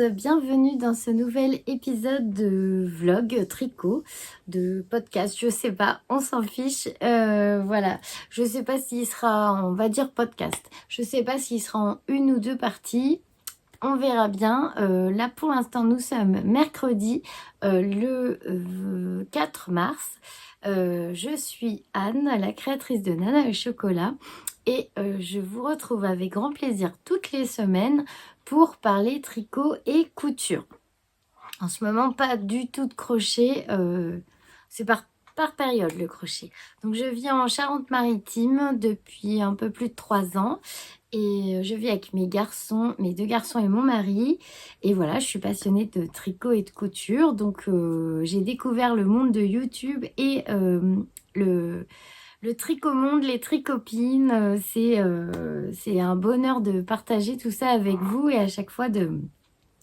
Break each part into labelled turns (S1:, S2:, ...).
S1: monde, bienvenue dans ce nouvel épisode de vlog tricot, de podcast, je sais pas, on s'en fiche, voilà, je sais pas s'il sera, on va dire podcast, je sais pas s'il sera en une ou deux parties, on verra bien. Là pour l'instant nous sommes mercredi le 4 mars, je suis Anne, la créatrice de Nana au chocolat. Et je vous retrouve avec grand plaisir toutes les semaines pour parler tricot et couture. En ce moment, pas du tout de crochet. C'est par période le crochet. Donc je vis en Charente-Maritime depuis un peu plus de 3 ans. Et je vis avec mes deux garçons et mon mari. Et voilà, je suis passionnée de tricot et de couture. Donc j'ai découvert le monde de YouTube et le tricomonde, les tricopines, c'est un bonheur de partager tout ça avec vous et à chaque fois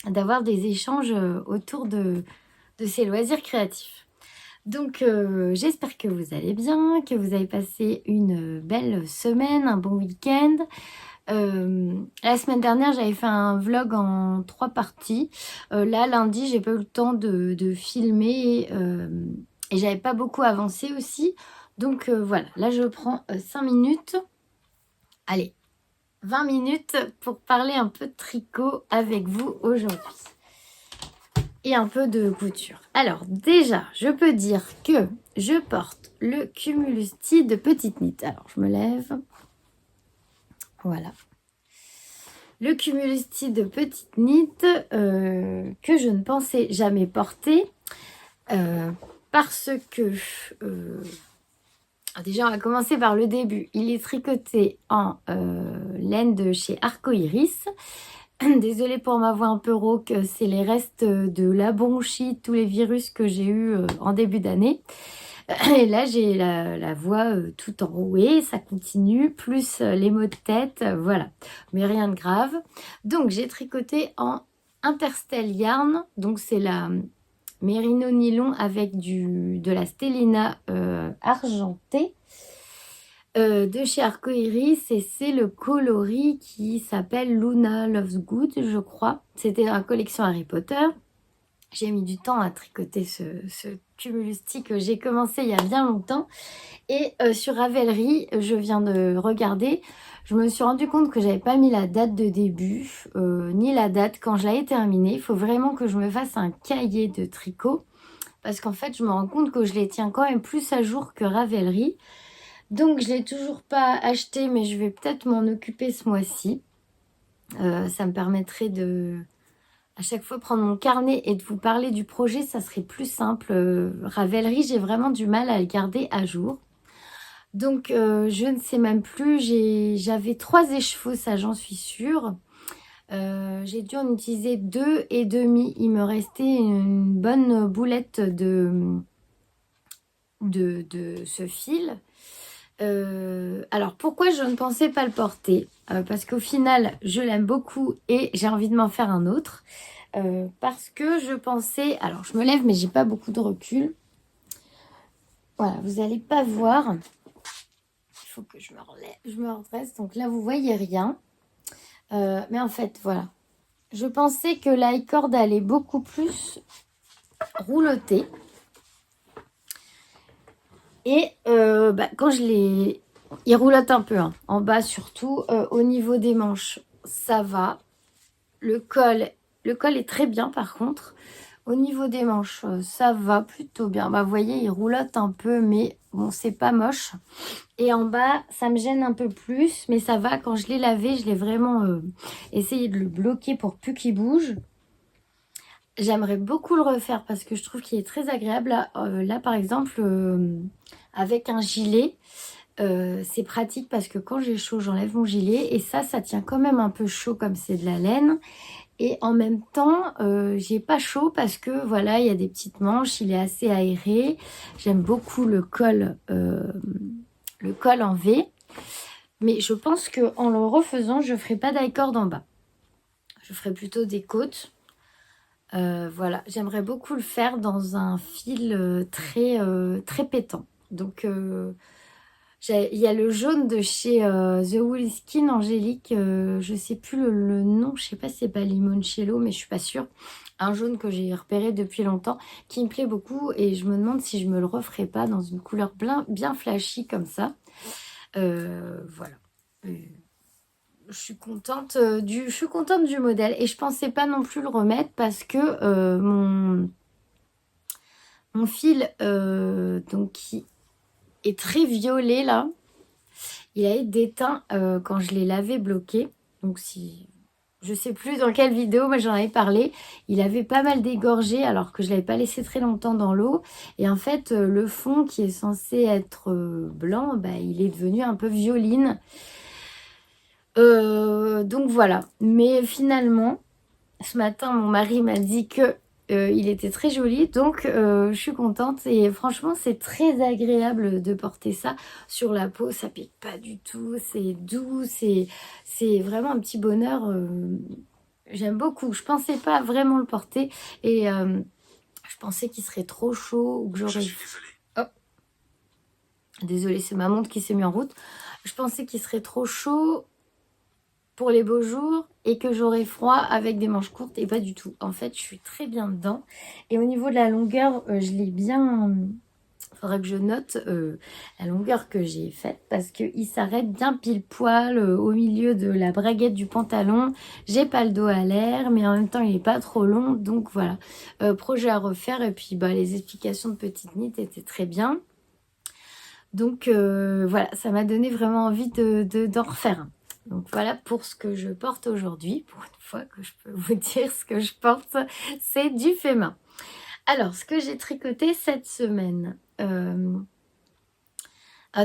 S1: d'avoir des échanges autour de ces loisirs créatifs. Donc j'espère que vous allez bien, que vous avez passé une belle semaine, un bon week-end. La semaine dernière, j'avais fait un vlog en 3 parties. Là, lundi, j'ai pas eu le temps de filmer et j'avais pas beaucoup avancé aussi. Donc voilà, là je prends 5 minutes, allez, 20 minutes pour parler un peu de tricot avec vous aujourd'hui. Et un peu de couture. Alors déjà, je peux dire que je porte le Cumulus Tee de Petite Knit. Alors je me lève. Voilà. Le Cumulus Tee de Petite Knit que je ne pensais jamais porter parce que... déjà, on va commencer par le début. Il est tricoté en laine de chez Arcoiris. Désolée pour ma voix un peu rauque, c'est les restes de la bronchite, tous les virus que j'ai eu en début d'année. Et là, j'ai la voix tout enrouée, ça continue, plus les maux de tête, voilà. Mais rien de grave. Donc, j'ai tricoté en Interstel Yarn. Donc, c'est la Merino Nylon avec de la Stellina argentée. De chez Arcoiris et c'est le coloris qui s'appelle Luna Loves Good, je crois. C'était dans la collection Harry Potter. J'ai mis du temps à tricoter ce Cumulus Tee que j'ai commencé il y a bien longtemps. Et sur Ravelry, je viens de regarder, je me suis rendu compte que j'avais pas mis la date de début, ni la date quand je l'avais terminé. Il faut vraiment que je me fasse un cahier de tricot. Parce qu'en fait, je me rends compte que je les tiens quand même plus à jour que Ravelry. Donc, je ne l'ai toujours pas acheté, mais je vais peut-être m'en occuper ce mois-ci. Ça me permettrait de, à chaque fois, prendre mon carnet et de vous parler du projet. Ça serait plus simple. Ravelry, j'ai vraiment du mal à le garder à jour. Donc, je ne sais même plus. J'avais 3 écheveaux, ça j'en suis sûre. J'ai dû en utiliser 2,5. Il me restait une bonne boulette de ce fil. Alors pourquoi je ne pensais pas le porter parce qu'au final je l'aime beaucoup et j'ai envie de m'en faire un autre parce que je pensais, alors je me lève mais j'ai pas beaucoup de recul, voilà, vous n'allez pas voir, il faut que je me redresse, donc là vous voyez rien, mais en fait voilà, je pensais que la corde allait beaucoup plus roulotter. Et quand je l'ai... Il roulotte un peu, hein, en bas surtout. Au niveau des manches, ça va. Le col est très bien par contre. Au niveau des manches, ça va plutôt bien. Vous voyez, il roulotte un peu, mais bon, c'est pas moche. Et en bas, ça me gêne un peu plus, mais ça va. Quand je l'ai lavé, je l'ai vraiment essayé de le bloquer pour plus qu'il bouge. J'aimerais beaucoup le refaire parce que je trouve qu'il est très agréable. Là par exemple, avec un gilet, c'est pratique parce que quand j'ai chaud, j'enlève mon gilet. Et ça tient quand même un peu chaud comme c'est de la laine. Et en même temps, j'ai pas chaud parce que voilà, il y a des petites manches, il est assez aéré. J'aime beaucoup le col en V. Mais je pense qu'en le refaisant, je ferai pas d'i-cord en bas. Je ferai plutôt des côtes. Voilà, j'aimerais beaucoup le faire dans un fil très pétant. Donc, Il y a le jaune de chez The Wool Skin Angélique, je sais plus le nom, je sais pas si c'est pas limoncello, mais je suis pas sûre. Un jaune que j'ai repéré depuis longtemps, qui me plaît beaucoup et je me demande si je me le referai pas dans une couleur bien flashy comme ça. Voilà. Je suis contente je suis contente du modèle et je pensais pas non plus le remettre parce que mon fil donc qui est très violet là, il a été éteint quand je l'ai lavé bloqué. Donc si je sais plus dans quelle vidéo, moi j'en avais parlé, il avait pas mal dégorgé alors que je l'avais pas laissé très longtemps dans l'eau. Et en fait, le fond qui est censé être blanc, bah, il est devenu un peu violine. Donc voilà. Mais finalement, ce matin, mon mari m'a dit que il était très joli, donc je suis contente et franchement c'est très agréable de porter ça sur la peau, ça pique pas du tout, c'est doux, c'est vraiment un petit bonheur, j'aime beaucoup. Je pensais pas vraiment le porter et je pensais qu'il serait trop chaud ou que j'aurais... Oh, désolée, c'est ma montre qui s'est mise en route. Je pensais qu'il serait trop chaud pour les beaux jours et que j'aurai froid avec des manches courtes et pas du tout. En fait, je suis très bien dedans. Et au niveau de la longueur, je l'ai bien... Faudra que je note la longueur que j'ai faite parce qu'il s'arrête bien pile poil au milieu de la braguette du pantalon. J'ai pas le dos à l'air, mais en même temps, il est pas trop long. Donc voilà, projet à refaire. Et puis, bah, les explications de Petite Nit étaient très bien. Donc voilà, ça m'a donné vraiment envie d'en refaire un. Donc voilà pour ce que je porte aujourd'hui. Pour une fois que je peux vous dire ce que je porte, c'est du fait main. Alors, ce que j'ai tricoté cette semaine.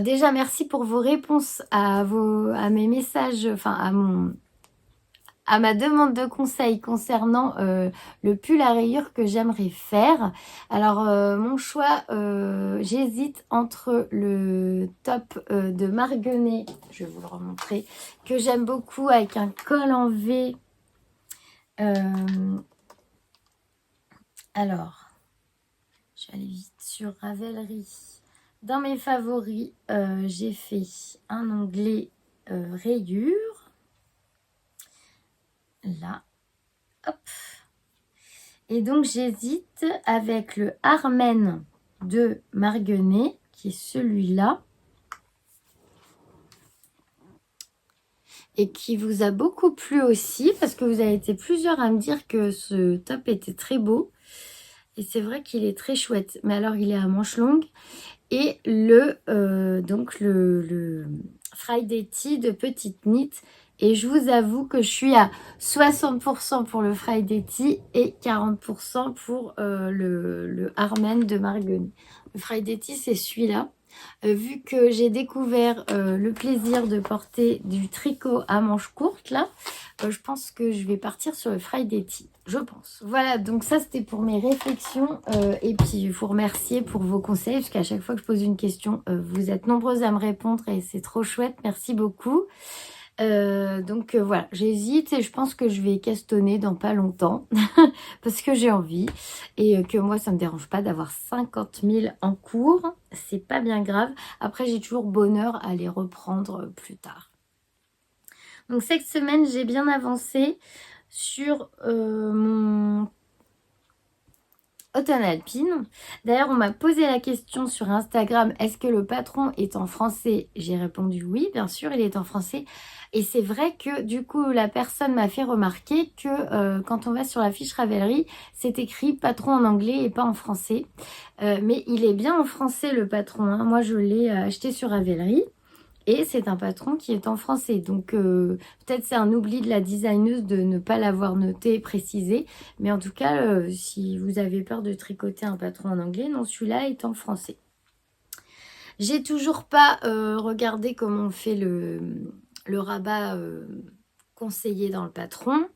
S1: Déjà, merci pour vos réponses à mes messages, enfin à ma demande de conseil concernant le pull à rayures que j'aimerais faire. Alors, mon choix, j'hésite entre le top de Marguenet, je vais vous le remontrer, que j'aime beaucoup avec un col en V. Alors, je vais aller vite sur Ravelry. Dans mes favoris, j'ai fait un onglet rayures. Là, hop. Et donc, j'hésite avec le Armen de Marguenet, qui est celui-là. Et qui vous a beaucoup plu aussi, parce que vous avez été plusieurs à me dire que ce top était très beau. Et c'est vrai qu'il est très chouette. Mais alors, il est à manches longues. Et donc le Friday Tea de Petite Nit. Et je vous avoue que je suis à 60% pour le Friday Tea et 40% pour le Armen de Marguerite. Le Friday Tea, c'est celui-là. Vu que j'ai découvert le plaisir de porter du tricot à manches courtes, là, je pense que je vais partir sur le Friday Tea. Je pense. Voilà, donc ça c'était pour mes réflexions et puis vous remercier pour vos conseils parce qu'à chaque fois que je pose une question, vous êtes nombreuses à me répondre et c'est trop chouette. Merci beaucoup. Donc voilà, j'hésite et je pense que je vais castonner dans pas longtemps parce que j'ai envie et que moi ça me dérange pas d'avoir 50 000 en cours, c'est pas bien grave. Après j'ai toujours bonheur à les reprendre plus tard. Donc cette semaine j'ai bien avancé sur mon automne alpine. D'ailleurs, on m'a posé la question sur Instagram, est-ce que le patron est en français? J'ai répondu oui, bien sûr, il est en français. Et c'est vrai que du coup, la personne m'a fait remarquer que quand on va sur la fiche Ravelry, c'est écrit patron en anglais et pas en français. Mais il est bien en français le patron, hein. Moi, je l'ai acheté sur Ravelry. Et c'est un patron qui est en français. Donc, peut-être c'est un oubli de la designeuse de ne pas l'avoir noté et précisé. Mais en tout cas, si vous avez peur de tricoter un patron en anglais, non, celui-là est en français. J'ai toujours pas regardé comment on fait le rabat conseillé dans le patron.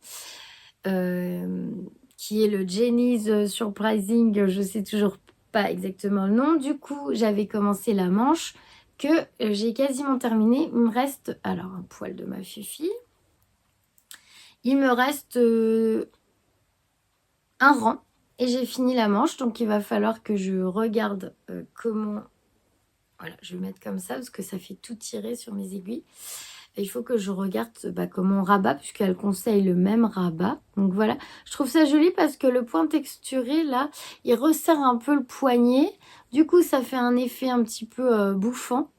S1: Qui est le Jenny's Surprising, je sais toujours pas exactement le nom. Du coup, j'avais commencé la manche que j'ai quasiment terminé. Il me reste, alors un poil de ma fifi, il me reste un rang et j'ai fini la manche. Donc il va falloir que je regarde comment Voilà, je vais mettre comme ça parce que ça fait tout tirer sur mes aiguilles. Et il faut que je regarde comment on rabat, puisqu'elle conseille le même rabat. Donc voilà, je trouve ça joli parce que le point texturé, là, il resserre un peu le poignet. Du coup, ça fait un effet un petit peu bouffant.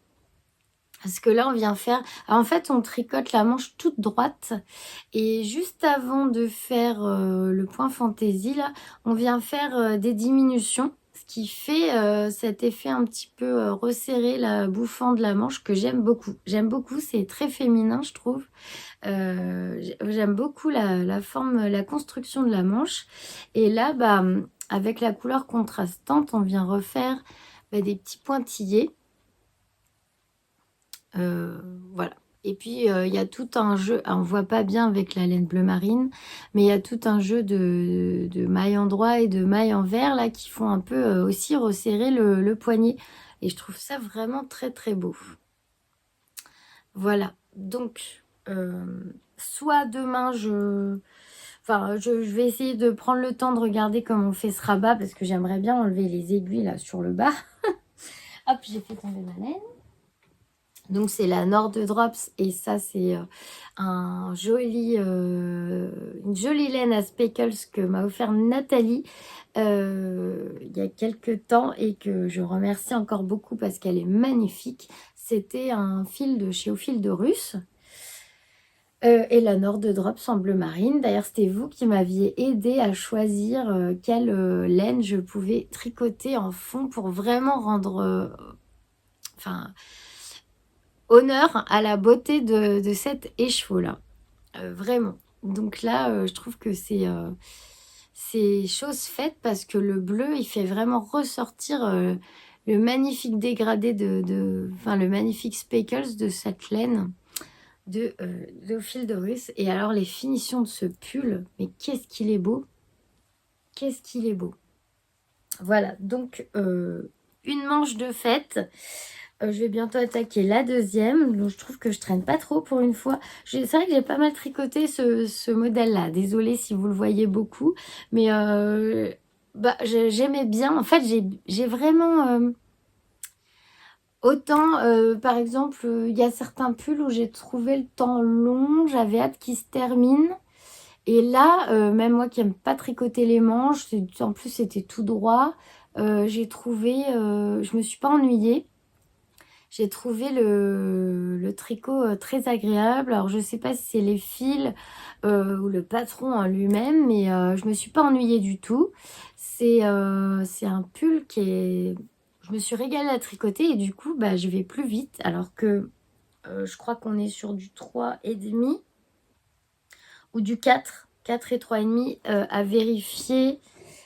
S1: Parce que là, on vient faire... Alors, en fait, on tricote la manche toute droite. Et juste avant de faire le point fantaisie, là, on vient faire des diminutions. Ce qui fait cet effet un petit peu resserré, la bouffant de la manche, que j'aime beaucoup. J'aime beaucoup, c'est très féminin, je trouve. J'aime beaucoup la forme, la construction de la manche. Et là, avec la couleur contrastante, on vient refaire des petits pointillés. Voilà. Et puis, il y a tout un jeu, on voit pas bien avec la laine bleu marine, mais il y a tout un jeu de mailles endroit et de mailles envers, là, qui font un peu aussi resserrer le poignet. Et je trouve ça vraiment très, très beau. Voilà. Donc, soit demain, je vais essayer de prendre le temps de regarder comment on fait ce rabat, parce que j'aimerais bien enlever les aiguilles, là, sur le bas. Hop, j'ai fait tomber ma laine. Donc c'est la Nord Drops et ça c'est une jolie laine à speckles que m'a offert Nathalie il y a quelques temps et que je remercie encore beaucoup parce qu'elle est magnifique. C'était un fil de chez Au Fil de Russe. Et la Nord Drops en bleu marine. D'ailleurs, c'était vous qui m'aviez aidé à choisir quelle laine je pouvais tricoter en fond pour vraiment rendre... honneur à la beauté de cet écheveau-là. Vraiment. Donc là, je trouve que c'est chose faite parce que le bleu, il fait vraiment ressortir le magnifique dégradé le magnifique speckles de cette laine de fil de russe. Et alors, les finitions de ce pull, mais qu'est-ce qu'il est beau! Qu'est-ce qu'il est beau! Voilà, donc une manche de fête. Je vais bientôt attaquer la deuxième. Donc, je trouve que je traîne pas trop pour une fois. C'est vrai que j'ai pas mal tricoté ce modèle-là. Désolée si vous le voyez beaucoup. Mais j'aimais bien. En fait, j'ai vraiment... autant, par exemple, il y a certains pulls où j'ai trouvé le temps long. J'avais hâte qu'il se termine. Et là, même moi qui n'aime pas tricoter les manches, en plus c'était tout droit, j'ai trouvé... je me suis pas ennuyée. J'ai trouvé le tricot très agréable. Alors, je ne sais pas si c'est les fils ou le patron en lui-même, mais je ne me suis pas ennuyée du tout. C'est un pull qui est... Je me suis régalée à tricoter et du coup, je vais plus vite. Alors que je crois qu'on est sur du 3,5 ou du 4. 4 et 3,5 à vérifier.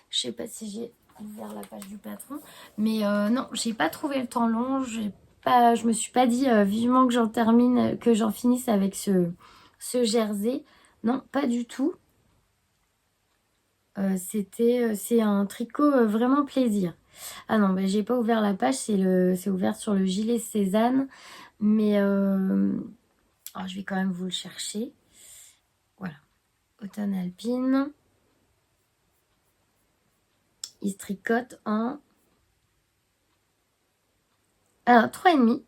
S1: Je ne sais pas si j'ai ouvert la page du patron. Mais non, j'ai pas trouvé le temps long. Je me suis pas dit vivement que j'en termine, que j'en finisse avec ce jersey. Non, pas du tout. C'est un tricot vraiment plaisir. Ah non, j'ai pas ouvert la page, c'est ouvert sur le gilet Cézanne. Mais je vais quand même vous le chercher. Voilà. Automne alpine. Il se tricote en 3,5.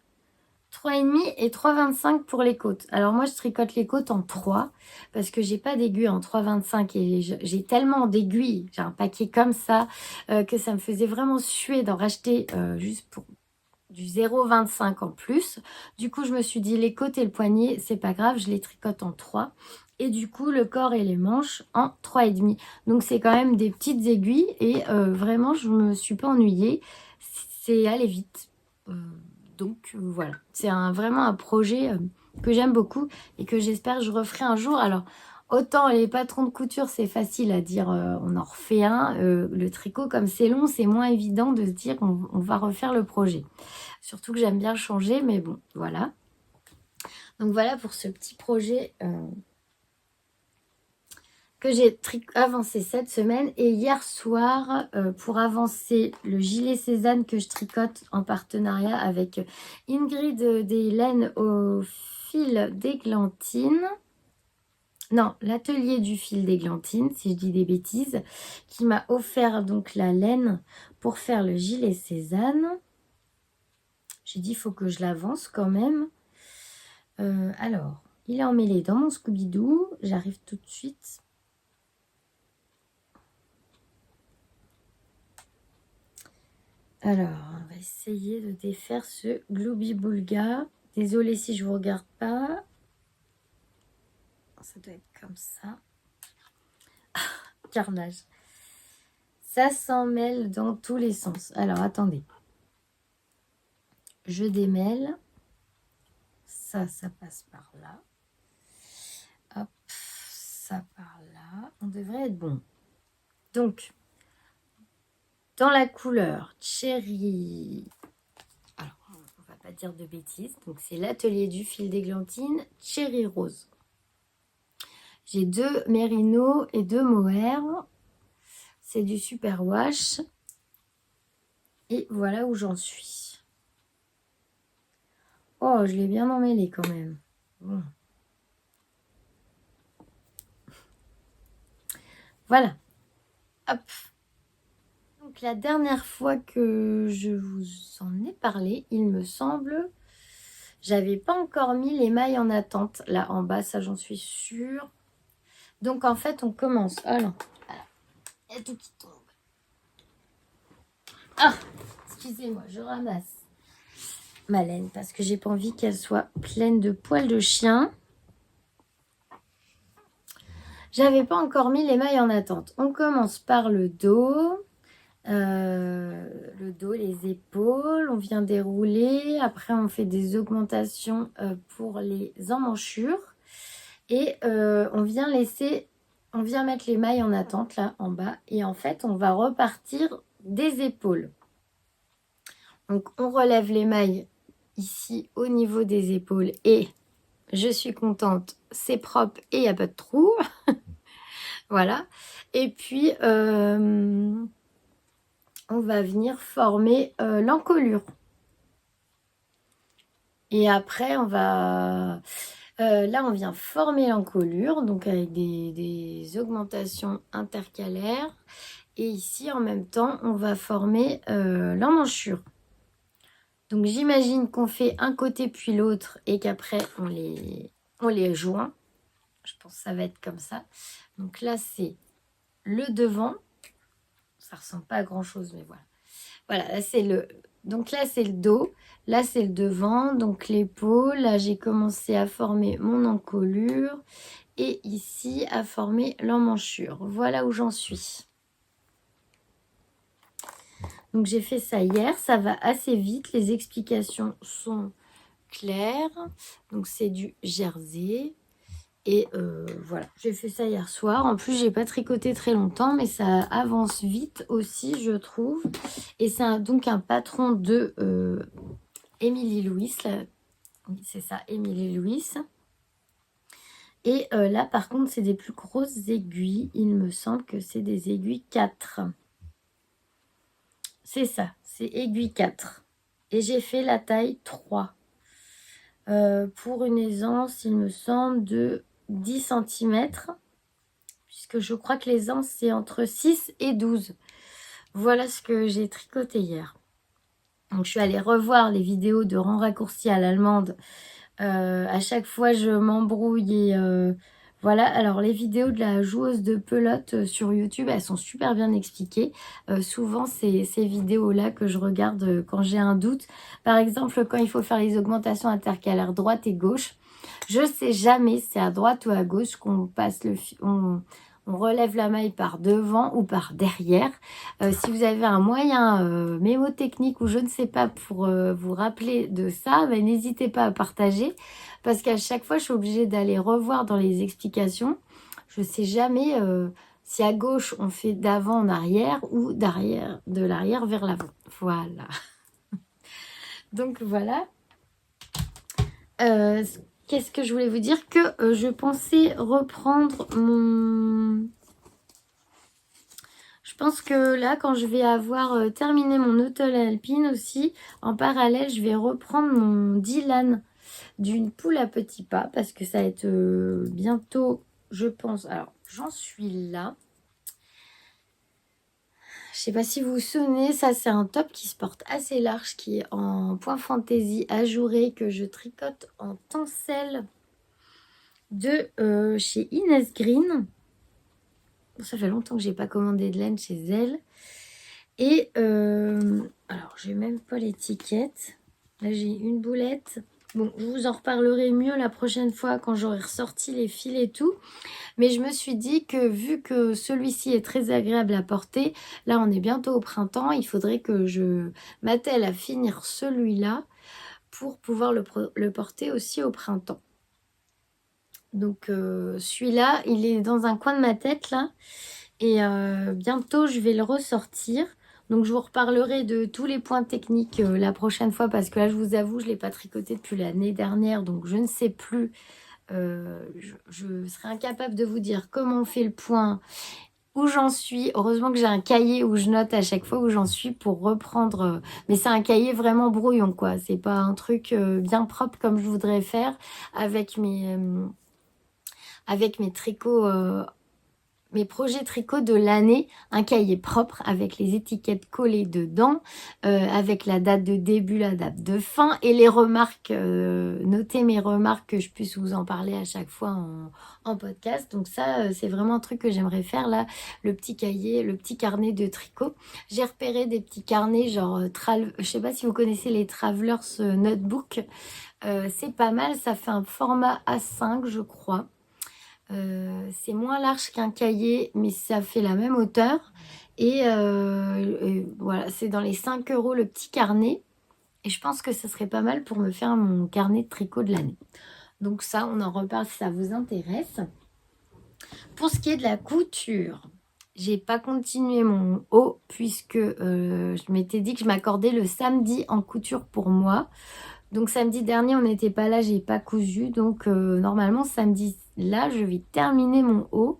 S1: 3,5 et 3,25 pour les côtes. Alors moi, je tricote les côtes en 3 parce que j'ai pas d'aiguille en 3,25 et j'ai tellement d'aiguilles, j'ai un paquet comme ça, que ça me faisait vraiment suer d'en racheter juste pour du 0,25 en plus. Du coup, je me suis dit, les côtes et le poignet, c'est pas grave, je les tricote en 3. Et du coup, le corps et les manches en 3,5. Donc, c'est quand même des petites aiguilles et vraiment, je me suis pas ennuyée. C'est aller vite. Donc voilà, c'est vraiment un projet que j'aime beaucoup et que j'espère que je referai un jour. Alors, autant les patrons de couture, c'est facile à dire, on en refait un. Le tricot, comme c'est long, c'est moins évident de se dire on va refaire le projet. Surtout que j'aime bien changer, mais bon, voilà. Donc voilà pour ce petit projet que j'ai avancé cette semaine. Et hier soir, pour avancer le gilet Cézanne que je tricote en partenariat avec Ingrid des laines au fil d'églantine. Non, l'atelier du fil d'églantine, si je dis des bêtises, qui m'a offert donc la laine pour faire le gilet Cézanne. J'ai dit, il faut que je l'avance quand même. Alors, il est emmêlé dans mon Scooby-Doo. J'arrive tout de suite. Alors, on va essayer de défaire ce Glooby-Boulga. Désolée si je vous regarde pas. Ça doit être comme ça. Carnage. Ça s'en mêle dans tous les sens. Alors, attendez. Je démêle. Ça passe par là. Hop, ça par là. On devrait être bon. Donc, dans la couleur Cherry... Alors, on va pas dire de bêtises. Donc, c'est l'atelier du fil d'églantine Cherry Rose. J'ai 2 Merino et 2 Mohair. C'est du super wash. Et voilà où j'en suis. Oh, je l'ai bien emmêlé quand même. Bon. Voilà. Hop. Donc la dernière fois que je vous en ai parlé, il me semble, j'avais pas encore mis les mailles en attente. Là en bas, ça j'en suis sûre. Donc en fait, on commence. Oh non. Voilà. Il y a tout qui tombe. Ah, excusez-moi, je ramasse ma laine parce que j'ai pas envie qu'elle soit pleine de poils de chien. J'avais pas encore mis les mailles en attente. On commence par le dos. Le dos, les épaules, on vient dérouler. Après, on fait des augmentations pour les emmanchures. Et on vient mettre les mailles en attente là en bas. Et en fait, on va repartir des épaules. Donc, on relève les mailles ici au niveau des épaules. Et je suis contente, c'est propre et il n'y a pas de trou. Voilà. Et puis, on va venir former l'encolure. Et après, on va... là, on vient former l'encolure, donc avec des augmentations intercalaires. Et ici, en même temps, on va former l'emmanchure. Donc, j'imagine qu'on fait un côté puis l'autre et qu'après, on les joint. Je pense que ça va être comme ça. Donc là, c'est le devant. Ça ressemble pas à grand-chose, mais voilà. Voilà, là, c'est le... Donc là, c'est le dos. Là, c'est le devant. Donc l'épaule. Là, j'ai commencé à former mon encolure. Et ici, à former l'emmanchure. Voilà où j'en suis. Donc j'ai fait ça hier. Ça va assez vite. Les explications sont claires. Donc c'est du jersey. Et voilà, j'ai fait ça hier soir. En plus, j'ai pas tricoté très longtemps, mais ça avance vite aussi, je trouve. Et c'est donc un patron de Émilie Louis. Oui, c'est ça, Émilie Louis. Et là, par contre, c'est des plus grosses aiguilles. Il me semble que c'est des aiguilles 4. C'est ça, c'est aiguille 4. Et j'ai fait la taille 3. Pour une aisance, il me semble, de 10 cm. Puisque je crois que l'aisance, c'est entre 6 et 12. Voilà ce que j'ai tricoté hier. Donc, je suis allée revoir les vidéos de rang raccourci à l'allemande. À chaque fois, je m'embrouille et voilà. Alors, les vidéos de la joueuse de pelote sur YouTube, elles sont super bien expliquées. Souvent, c'est ces vidéos-là que je regarde quand j'ai un doute. Par exemple, quand il faut faire les augmentations intercalaires droite et gauche. Je sais jamais si c'est à droite ou à gauche qu'on passe le fil. On relève la maille par devant ou par derrière. Si vous avez un moyen mémotechnique ou je ne sais pas pour vous rappeler de ça, ben, n'hésitez pas à partager. Parce qu'à chaque fois, je suis obligée d'aller revoir dans les explications. Je ne sais jamais si à gauche, on fait d'avant en arrière ou d'arrière, de l'arrière vers l'avant. Voilà. Donc voilà. Qu'est-ce que je voulais vous dire? Que je pensais reprendre mon... Je pense que là, quand je vais avoir terminé mon automne alpine aussi, en parallèle, je vais reprendre mon Dylan d'une poule à petits pas parce que ça va être bientôt, je pense. Alors, j'en suis là. Je sais pas si vous vous souvenez, ça c'est un top qui se porte assez large, qui est en point fantaisie ajouré, que je tricote en tencel de chez Inès Green. Ça fait longtemps que j'ai pas commandé de laine chez elle. Et alors j'ai même pas l'étiquette. Là j'ai une boulette. Bon, je vous en reparlerai mieux la prochaine fois quand j'aurai ressorti les fils et tout. Mais je me suis dit que vu que celui-ci est très agréable à porter, là on est bientôt au printemps, il faudrait que je m'attelle à finir celui-là pour pouvoir le porter aussi au printemps. Donc celui-là, il est dans un coin de ma tête là. Et bientôt je vais le ressortir. Donc je vous reparlerai de tous les points techniques la prochaine fois, parce que là je vous avoue je ne l'ai pas tricoté depuis l'année dernière, donc je ne sais plus. Je serai incapable de vous dire comment on fait le point, où j'en suis. Heureusement que j'ai un cahier où je note à chaque fois où j'en suis pour reprendre. Mais c'est un cahier vraiment brouillon quoi. C'est pas un truc bien propre comme je voudrais faire avec mes tricots. Mes projets tricot de l'année, un cahier propre avec les étiquettes collées dedans, avec la date de début, la date de fin et les remarques, notez mes remarques, que je puisse vous en parler à chaque fois en podcast. Donc ça, c'est vraiment un truc que j'aimerais faire là, le petit cahier, le petit carnet de tricot. J'ai repéré des petits carnets genre, je sais pas si vous connaissez les Travelers Notebook, c'est pas mal, ça fait un format A5 je crois. C'est moins large qu'un cahier, mais ça fait la même hauteur. Et voilà, c'est dans les 5 € le petit carnet. Et je pense que ce serait pas mal pour me faire mon carnet de tricot de l'année. Donc ça, on en reparle si ça vous intéresse. Pour ce qui est de la couture, j'ai pas continué mon haut puisque je m'étais dit que je m'accordais le samedi en couture pour moi. Donc samedi dernier, on n'était pas là, j'ai pas cousu. Donc normalement, samedi là, je vais terminer mon haut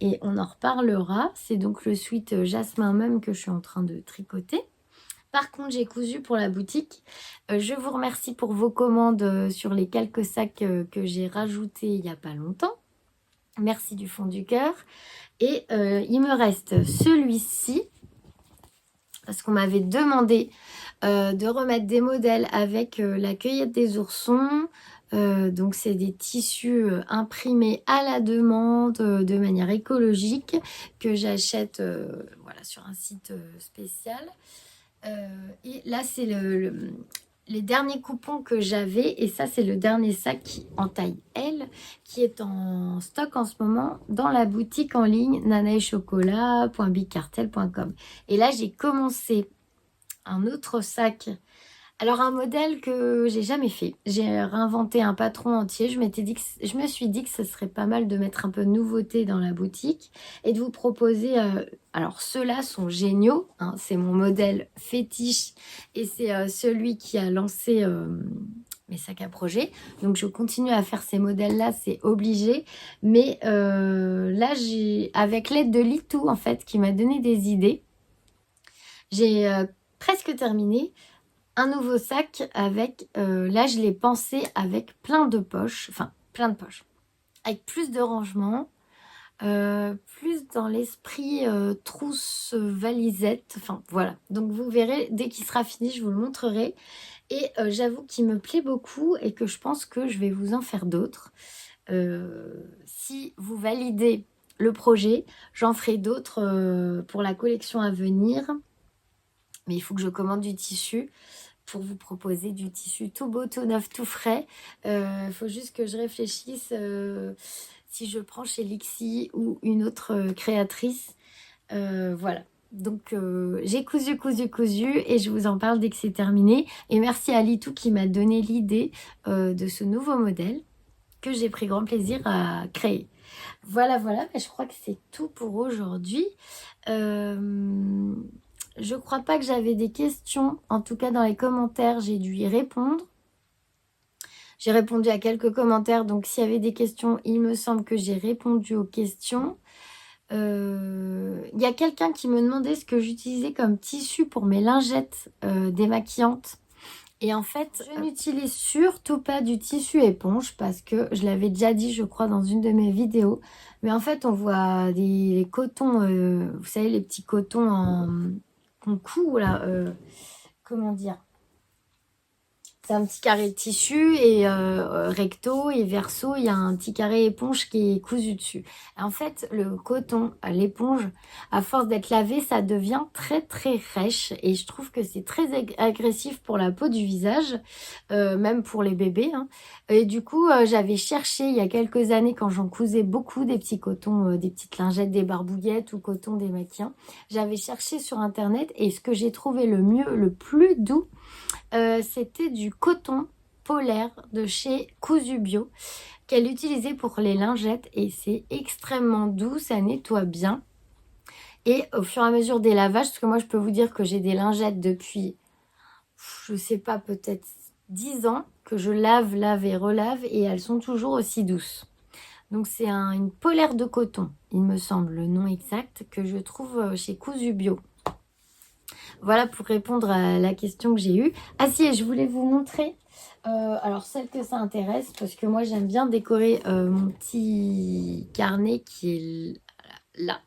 S1: et on en reparlera. C'est donc le sweat Jasmin même que je suis en train de tricoter. Par contre, j'ai cousu pour la boutique. Je vous remercie pour vos commandes sur les quelques sacs que j'ai rajoutés il n'y a pas longtemps. Merci du fond du cœur. Et il me reste celui-ci, parce qu'on m'avait demandé de remettre des modèles avec la cueillette des oursons. Donc c'est des tissus imprimés à la demande de manière écologique que j'achète voilà, sur un site spécial. Et là c'est les derniers coupons que j'avais, et ça c'est le dernier sac en taille L qui est en stock en ce moment dans la boutique en ligne nanaechocolat.bigcartel.com. Et là j'ai commencé un autre sac. Alors un modèle que j'ai jamais fait. J'ai réinventé un patron entier. Je me suis dit que ce serait pas mal de mettre un peu de nouveauté dans la boutique et de vous proposer. Alors ceux-là sont géniaux, hein, c'est mon modèle fétiche et c'est celui qui a lancé mes sacs à projet. Donc je continue à faire ces modèles-là, c'est obligé. Mais là, avec l'aide de Litou en fait, qui m'a donné des idées, j'ai presque terminé. Un nouveau sac avec, là je l'ai pensé avec plein de poches, avec plus de rangement, plus dans l'esprit trousse valisette, enfin voilà. Donc vous verrez, dès qu'il sera fini, je vous le montrerai. Et j'avoue qu'il me plaît beaucoup et que je pense que je vais vous en faire d'autres. Si vous validez le projet, j'en ferai d'autres pour la collection à venir. Mais il faut que je commande du tissu pour vous proposer du tissu tout beau, tout neuf, tout frais. Il faut juste que je réfléchisse si je prends chez Lixi ou une autre créatrice. Voilà. Donc, j'ai cousu et je vous en parle dès que c'est terminé. Et merci à Litou qui m'a donné l'idée de ce nouveau modèle que j'ai pris grand plaisir à créer. Voilà. Mais je crois que c'est tout pour aujourd'hui. Je crois pas que j'avais des questions. En tout cas, dans les commentaires, j'ai dû y répondre. J'ai répondu à quelques commentaires. Donc, s'il y avait des questions, il me semble que j'ai répondu aux questions. Il y a quelqu'un qui me demandait ce que j'utilisais comme tissu pour mes lingettes démaquillantes. Et en fait, je n'utilise surtout pas du tissu éponge parce que je l'avais déjà dit, je crois, dans une de mes vidéos. Mais en fait, on voit des cotons, vous savez, les petits cotons qu'on coud, là, comment dire? C'est un petit carré de tissu et recto et verso, il y a un petit carré éponge qui est cousu dessus. En fait, le coton, l'éponge, à force d'être lavé, ça devient très très rêche et je trouve que c'est très agressif pour la peau du visage, même pour les bébés, hein. Et du coup, j'avais cherché il y a quelques années quand j'en cousais beaucoup des petits cotons, des petites lingettes, des barbouillettes ou coton démaquillant. J'avais cherché sur internet et ce que j'ai trouvé le mieux, le plus doux, c'était du coton polaire de chez Cousu Bio qu'elle utilisait pour les lingettes et c'est extrêmement doux, ça nettoie bien. Et au fur et à mesure des lavages, parce que moi je peux vous dire que j'ai des lingettes depuis, je sais pas, peut-être 10 ans que je lave, lave et relave et elles sont toujours aussi douces. Donc c'est une polaire de coton, il me semble le nom exact, que je trouve chez Cousu Bio. Voilà pour répondre à la question que j'ai eue. Ah si, et je voulais vous montrer, alors celle que ça intéresse, parce que moi j'aime bien décorer mon petit carnet qui est là,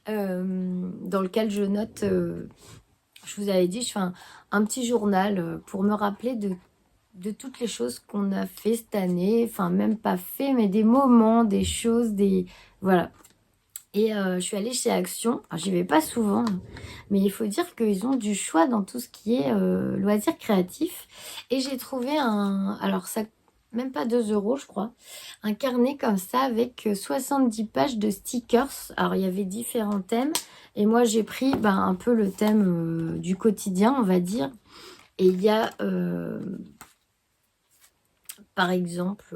S1: dans lequel je note, je vous avais dit, je fais un petit journal pour me rappeler de toutes les choses qu'on a fait cette année, enfin même pas fait, mais des moments, des choses, voilà. Et je suis allée chez Action. Alors, j'y vais pas souvent, mais il faut dire qu'ils ont du choix dans tout ce qui est loisirs créatifs. Et j'ai trouvé alors ça, même pas 2 euros, je crois, un carnet comme ça avec 70 pages de stickers. Alors, il y avait différents thèmes. Et moi, j'ai pris un peu le thème du quotidien, on va dire. Et il y a, par exemple,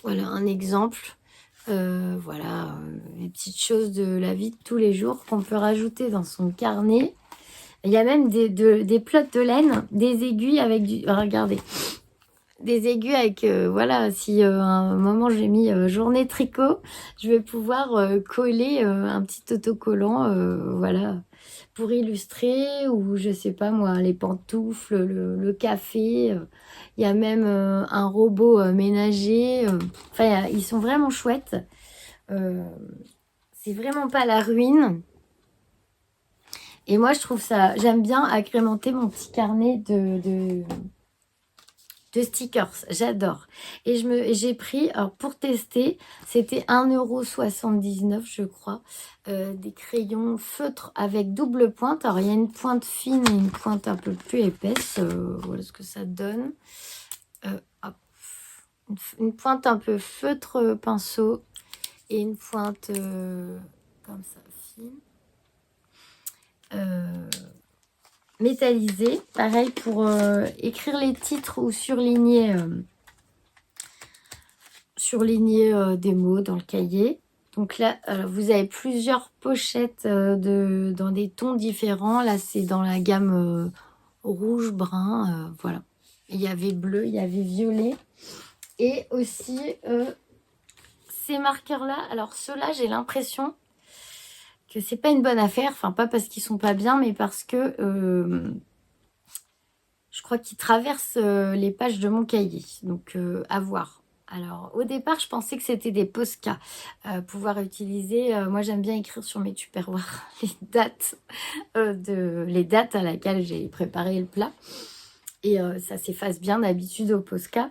S1: voilà un exemple. Voilà, les petites choses de la vie de tous les jours qu'on peut rajouter dans son carnet. Il y a même des pelotes de laine, des aiguilles avec regardez, des aiguilles avec, voilà, si à un moment j'ai mis journée tricot, je vais pouvoir coller un petit autocollant, voilà, pour illustrer, ou je sais pas moi, les pantoufles, le café. Il y a même un robot ménager. Enfin, ils sont vraiment chouettes. C'est vraiment pas la ruine. Et moi, je trouve ça, j'aime bien agrémenter mon petit carnet de stickers. J'adore. Et j'ai pris, alors pour tester, c'était 1,79 € je crois, des crayons feutres avec double pointe. Alors, il y a une pointe fine et une pointe un peu plus épaisse. Voilà ce que ça donne. Hop. Une pointe un peu feutre pinceau et une pointe comme ça, fine. Métallisé, pareil pour écrire les titres ou surligner des mots dans le cahier. Donc là, vous avez plusieurs pochettes dans des tons différents. Là, c'est dans la gamme rouge, brun, voilà. Il y avait bleu, il y avait violet. Et aussi, ces marqueurs-là, alors ceux-là, j'ai l'impression que c'est pas une bonne affaire, enfin pas parce qu'ils sont pas bien, mais parce que je crois qu'ils traversent les pages de mon cahier, donc à voir. Alors au départ je pensais que c'était des Posca, pouvoir utiliser, moi j'aime bien écrire sur mes tupperwares les dates à laquelle j'ai préparé le plat, et ça s'efface bien d'habitude au Posca.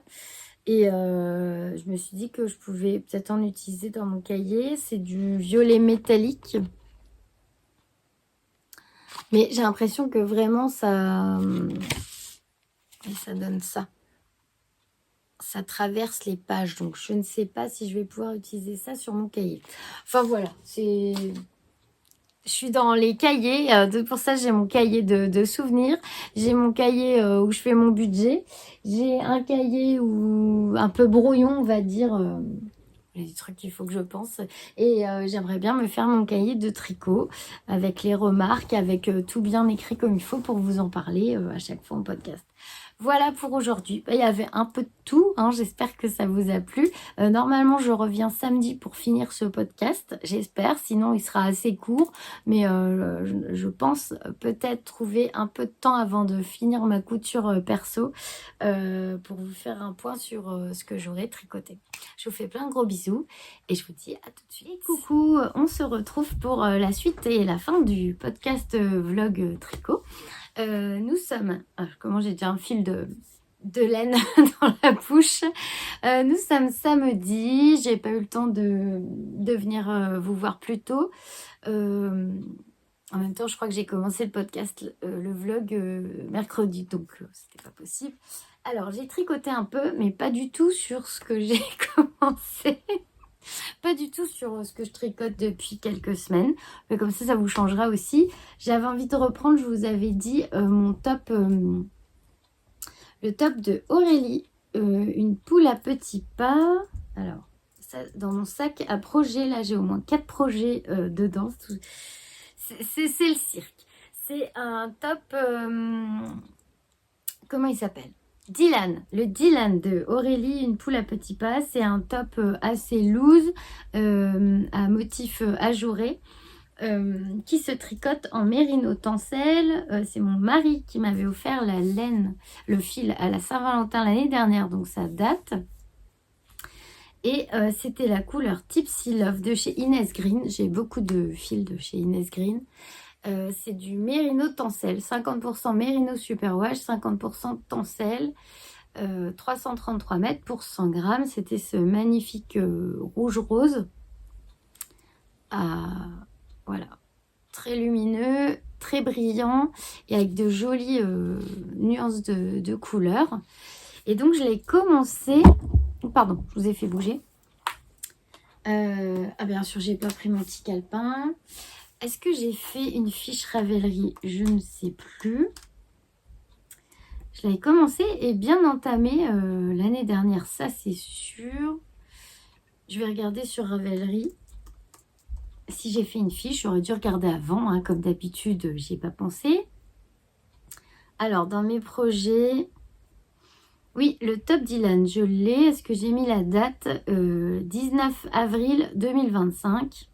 S1: Et je me suis dit que je pouvais peut-être en utiliser dans mon cahier. C'est du violet métallique. Mais j'ai l'impression que vraiment ça donne ça. Ça traverse les pages. Donc je ne sais pas si je vais pouvoir utiliser ça sur mon cahier. Enfin voilà, je suis dans les cahiers. Pour ça, j'ai mon cahier de souvenirs. J'ai mon cahier où je fais mon budget. J'ai un cahier un peu brouillon, on va dire. Il y a des trucs qu'il faut que je pense. Et j'aimerais bien me faire mon cahier de tricot avec les remarques, avec tout bien écrit comme il faut pour vous en parler à chaque fois en podcast. Voilà pour aujourd'hui. Il y avait un peu de tout, hein, j'espère que ça vous a plu. Normalement, je reviens samedi pour finir ce podcast, j'espère. Sinon, il sera assez court. Mais je pense peut-être trouver un peu de temps avant de finir ma couture perso pour vous faire un point sur ce que j'aurai tricoté. Je vous fais plein de gros bisous et je vous dis à tout de suite. Et coucou, on se retrouve pour la suite et la fin du podcast vlog tricot. Nous sommes... comment j'ai déjà un fil de laine dans la bouche. Nous sommes samedi. J'ai pas eu le temps de venir vous voir plus tôt. En même temps, je crois que j'ai commencé le podcast, le vlog mercredi, donc c'était pas possible. Alors, j'ai tricoté un peu, mais pas du tout sur ce que j'ai commencé. Pas du tout sur ce que je tricote depuis quelques semaines. Mais comme ça vous changera aussi. J'avais envie de reprendre, je vous avais dit, mon top, le top de Aurélie. Une poule à petits pas. Alors, ça, dans mon sac à projets, là, j'ai au moins 4 projets dedans. C'est le cirque. C'est un top... comment il s'appelle ? Dylan, le Dylan de Aurélie, une poule à petits pas. C'est un top assez loose, à motif ajouré, qui se tricote en mérino tencel. C'est mon mari qui m'avait offert la laine, le fil à la Saint-Valentin l'année dernière, donc ça date. Et c'était la couleur Tipsy Love de chez Inès Green. J'ai beaucoup de fils de chez Inès Green. C'est du mérino tencel, 50% mérino superwash, 50% tencel, 333 mètres pour 100 grammes. C'était ce magnifique rouge-rose. Voilà, très lumineux, très brillant et avec de jolies nuances de couleurs. Et donc, je l'ai commencé... Pardon, je vous ai fait bouger. Bien sûr, j'ai pas pris mon petit calepin. Est-ce que j'ai fait une fiche Ravelry? Je ne sais plus. Je l'avais commencé et bien entamé l'année dernière, ça c'est sûr. Je vais regarder sur Ravelry. Si j'ai fait une fiche, j'aurais dû regarder avant, hein, comme d'habitude, j'y ai pas pensé. Alors, dans mes projets... Oui, le top Dylan, je l'ai. Est-ce que j'ai mis la date 19 avril 2025.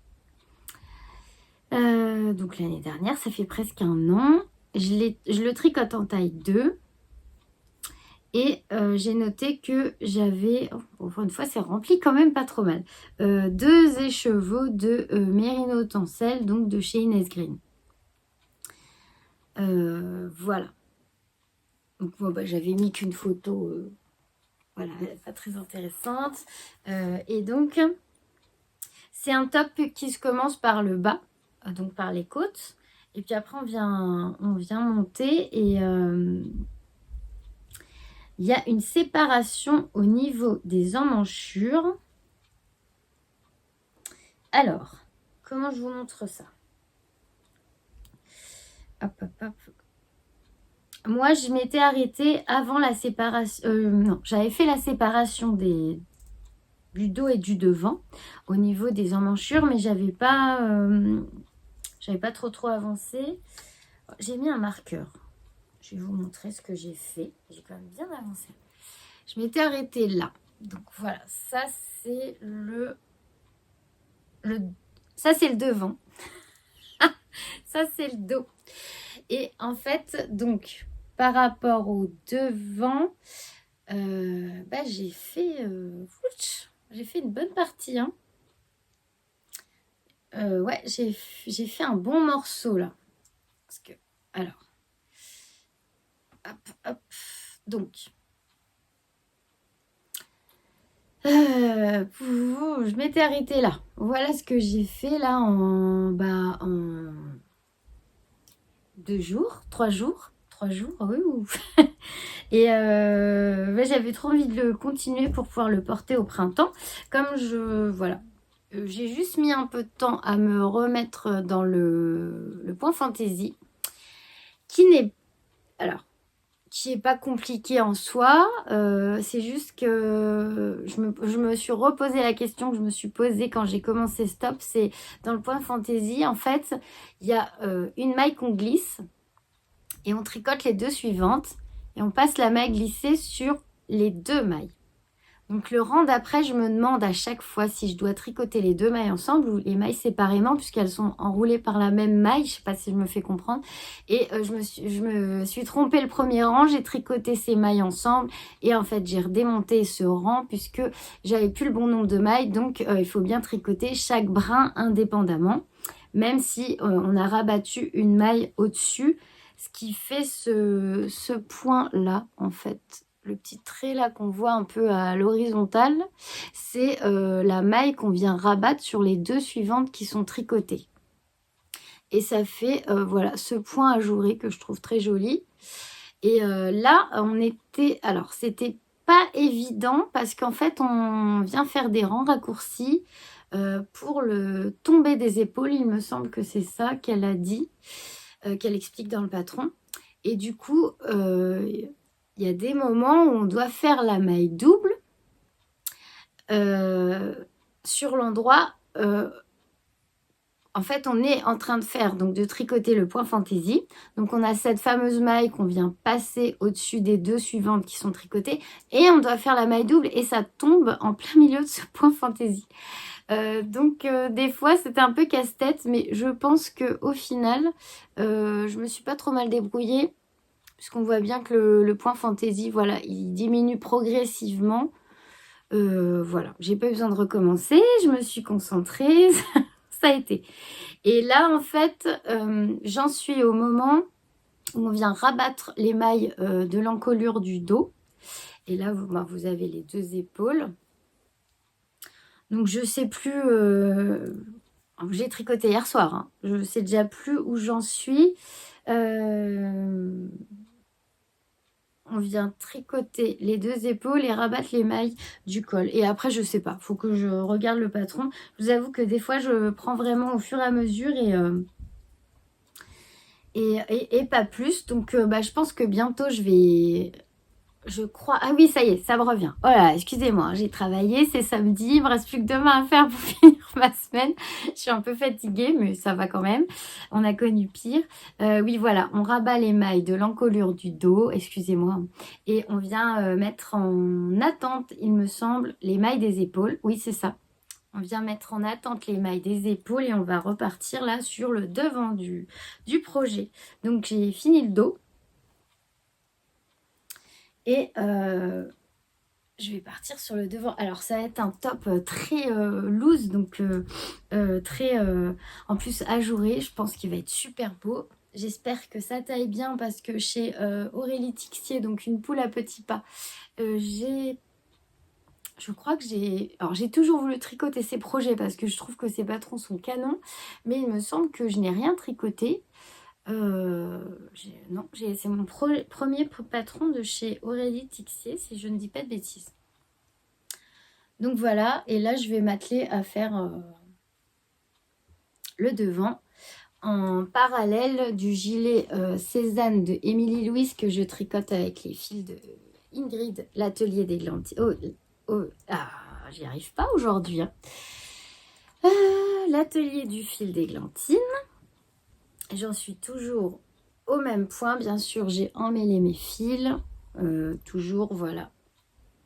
S1: Donc l'année dernière, ça fait presque un an. Je le tricote en taille 2. Et j'ai noté que j'avais, encore une fois, c'est rempli quand même pas trop mal. 2 écheveaux de mérino tencel, donc de chez Inès Green. Voilà. Donc bon, j'avais mis qu'une photo, voilà, pas très intéressante. Et donc, c'est un top qui se commence par le bas, donc par les côtes. Et puis après, on vient monter et... il y a une séparation au niveau des emmanchures. Alors, comment je vous montre ça? Hop, hop, hop. Moi, je m'étais arrêtée avant la séparation. Non, j'avais fait la séparation du dos et du devant au niveau des emmanchures, mais j'avais pas trop avancé. J'ai mis un marqueur. Je vais vous montrer ce que j'ai fait. J'ai quand même bien avancé. Je m'étais arrêtée là. Donc voilà, ça c'est ça c'est le devant. Ça c'est le dos. Et en fait, donc par rapport au devant, j'ai fait une bonne partie. Hein. Ouais, j'ai fait un bon morceau là. Parce que, alors, hop, hop, donc... je m'étais arrêtée là. Voilà ce que j'ai fait là en 2 jours, 3 jours. 3 jours, oui. Et j'avais trop envie de le continuer pour pouvoir le porter au printemps. Comme voilà. J'ai juste mis un peu de temps à me remettre dans le point fantaisie. Qui n'est pas compliqué en soi, c'est juste que je me suis reposé la question que je me suis posée quand j'ai commencé Stop, c'est dans le point fantaisie, en fait, il y a une maille qu'on glisse et on tricote les 2 suivantes et on passe la maille glissée sur les 2 mailles. Donc le rang d'après, je me demande à chaque fois si je dois tricoter les 2 mailles ensemble ou les mailles séparément puisqu'elles sont enroulées par la même maille. Je ne sais pas si je me fais comprendre. Et je me suis trompée le premier rang, j'ai tricoté ces mailles ensemble et en fait j'ai redémonté ce rang puisque j'avais plus le bon nombre de mailles. Donc il faut bien tricoter chaque brin indépendamment, même si on a rabattu une maille au-dessus, ce qui fait ce point-là en fait. Le petit trait là qu'on voit un peu à l'horizontale, c'est la maille qu'on vient rabattre sur les 2 suivantes qui sont tricotées. Et ça fait voilà ce point ajouré que je trouve très joli. Et là, on était... Alors, c'était pas évident parce qu'en fait, on vient faire des rangs raccourcis pour le tomber des épaules. Il me semble que c'est ça qu'elle a dit, qu'elle explique dans le patron. Et du coup... il y a des moments où on doit faire la maille double sur l'endroit. En fait, on est en train de faire, donc de tricoter le point fantaisie. Donc, on a cette fameuse maille qu'on vient passer au-dessus des 2 suivantes qui sont tricotées. Et on doit faire la maille double et ça tombe en plein milieu de ce point fantaisie. Donc, des fois, c'était un peu casse-tête. Mais je pense qu'au final, je me suis pas trop mal débrouillée. Puisqu'on voit bien que le point fantaisie, voilà, il diminue progressivement. Voilà, j'ai pas eu besoin de recommencer, je me suis concentrée, ça a été. Et là, en fait, j'en suis au moment où on vient rabattre les mailles de l'encolure du dos. Et là, vous avez les 2 épaules. Donc, je sais plus... j'ai tricoté hier soir, hein. Je sais déjà plus où j'en suis. On vient tricoter les 2 épaules et rabattre les mailles du col. Et après, je sais pas, faut que je regarde le patron. Je vous avoue que des fois, je prends vraiment au fur et à mesure et pas plus. Donc, je pense que bientôt, je vais... Je crois... Ah oui, ça y est, ça me revient. Oh là, excusez-moi, j'ai travaillé, c'est samedi, il me reste plus que demain à faire pour finir ma semaine. Je suis un peu fatiguée, mais ça va quand même. On a connu pire. Oui, voilà, on rabat les mailles de l'encolure du dos, excusez-moi. Et on vient mettre en attente, il me semble, les mailles des épaules. Oui, c'est ça. On vient mettre en attente les mailles des épaules et on va repartir là sur le devant du projet. Donc, j'ai fini le dos. Et je vais partir sur le devant. Alors, ça va être un top très loose, donc très, en plus, ajouré. Je pense qu'il va être super beau. J'espère que ça taille bien parce que chez Aurélie Tixier, donc une poule à petits pas, je crois que alors j'ai toujours voulu tricoter ces projets parce que je trouve que ces patrons sont canons, mais il me semble que je n'ai rien tricoté. Non, c'est mon premier patron de chez Aurélie Tixier, si je ne dis pas de bêtises. Donc voilà, et là je vais m'atteler à faire le devant en parallèle du gilet Cézanne de Émilie Louise que je tricote avec les fils de Ingrid, l'atelier d'Églantine. J'y arrive pas aujourd'hui. Hein. L'atelier du fil d'Églantine. J'en suis toujours au même point. Bien sûr, j'ai emmêlé mes fils. Toujours, voilà,